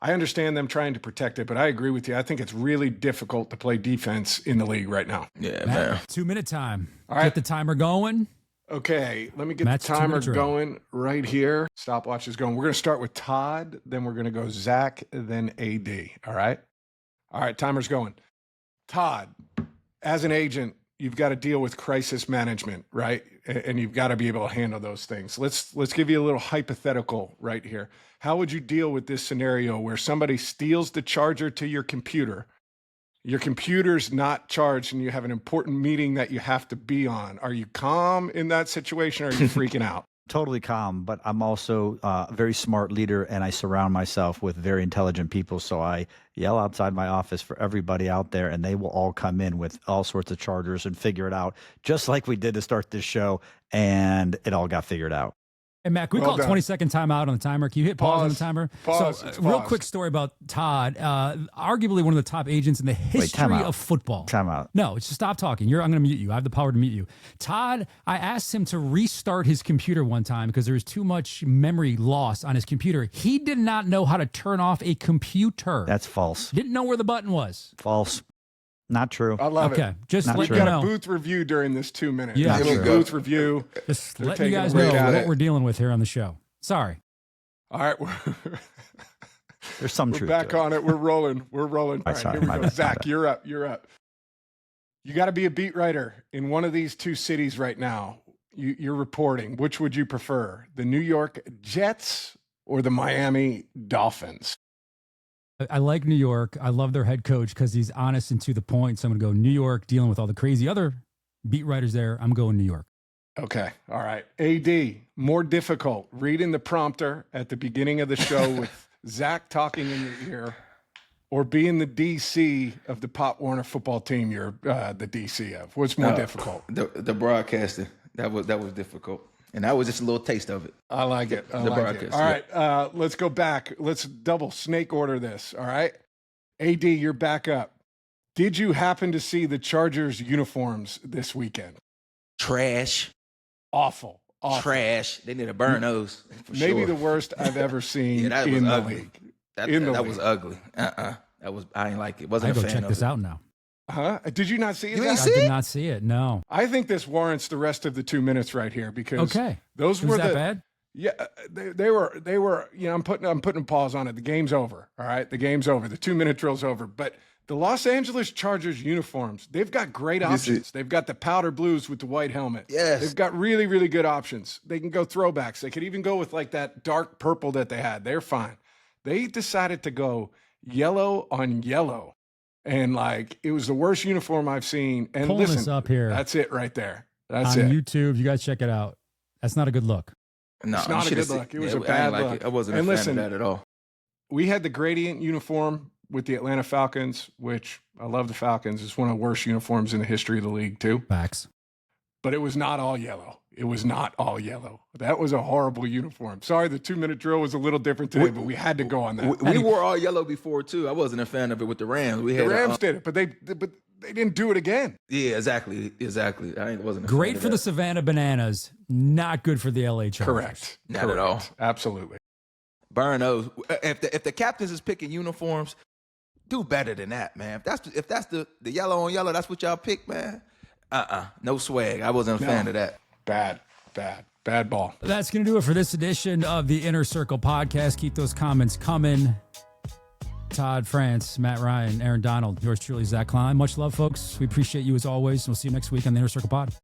I understand them trying to protect it, but I agree with you. I think it's really difficult to play defense in the league right now. Yeah, man. 2-minute time. All right. Get the timer going. Okay, let me get the timer going right here. Stopwatch is going. We're going to start with Todd, then we're going to go Zach, then AD. All right, timer's going. Todd, as an agent, you've got to deal with crisis management, right? And you've got to be able to handle those things. Let's give you a little hypothetical right here. How would you deal with this scenario where somebody steals the charger to your computer? Your computer's not charged and you have an important meeting that you have to be on. Are you calm in that situation or are you freaking out? Totally calm, but I'm also a very smart leader and I surround myself with very intelligent people. So I yell outside my office for everybody out there and they will all come in with all sorts of chargers and figure it out, just like we did to start this show, and it all got figured out. Hey, Matt, can we call 20-second timeout on the timer? Can you hit pause on the timer? Pause. Real quick story about Todd, arguably one of the top agents in the history of football. Timeout. No, just stop talking. I'm going to mute you. I have the power to mute you. Todd, I asked him to restart his computer one time because there was too much memory loss on his computer. He did not know how to turn off a computer. That's false. Didn't know where the button was. False. Not true. I love it. Just Not let true. you Got know. a booth review during this 2 minutes. Yeah, a little booth review. Just They're letting you guys taking know it right at what it. we're dealing with here on the show. Sorry. All right. There's some We're truth back to it. on it. We're rolling. All right, sorry, here we my go. bad, Zach, my bad. you're up. You got to be a beat writer in one of these two cities right now. You're reporting. Which would you prefer, the New York Jets or the Miami Dolphins? I like New York. I love their head coach because he's honest and to the point. So I'm going to go New York, dealing with all the crazy other beat writers there. I'm going New York. Okay. All right. AD, more difficult, reading the prompter at the beginning of the show with Zach talking in your ear, or being the DC of the Pop Warner football team you're the DC of? What's more difficult? The broadcasting. That was difficult. And that was just a little taste of it. I like it. I like it. All right, let's go back. Let's double snake order this, all right? AD, you're back up. Did you happen to see the Chargers uniforms this weekend? Trash. Awful. Trash. They need to burn those. Maybe the worst I've ever seen in the league. That was ugly. I ain't like it. Wasn't a fan of it. I go check this out now. Huh? Did you not see it? I did not see it. No. I think this warrants the rest of the 2 minutes right here because those were that bad? Yeah, they were. You know, I'm putting a pause on it. The game's over. All right, the game's over. The 2 minute drill's over. But the Los Angeles Chargers uniforms, they've got great options. They've got the powder blues with the white helmet. Yes, they've got really, really good options. They can go throwbacks. They could even go with like that dark purple that they had. They're fine. They decided to go yellow on yellow. And like it was the worst uniform I've seen. And pulling this up here. That's it right there. That's on it. YouTube, you guys check it out. That's not a good look. No, it's not a good look. It was a bad look. I wasn't a fan of that at all. We had the gradient uniform with the Atlanta Falcons, which I love the Falcons. It's one of the worst uniforms in the history of the league too. Facts. But it was not all yellow. It was not all yellow. That was a horrible uniform. Sorry, the 2 minute drill was a little different today, but we had to go on that. We wore all yellow before too. I wasn't a fan of it with the Rams. The Rams did it, but they didn't do it again. Yeah, exactly. I wasn't great for the Savannah Bananas, not good for the LA Chargers. Correct. Not at all. Absolutely. Burn those. If the captains is picking uniforms, do better than that, man. If that's the yellow on yellow, that's what y'all pick, man. No swag. I wasn't a fan of that. Bad ball. That's going to do it for this edition of the Inner Circle podcast. Keep those comments coming. Todd France, Matt Ryan, Aaron Donald, yours truly, Zach Klein. Much love, folks. We appreciate you as always. We'll see you next week on the Inner Circle Pod.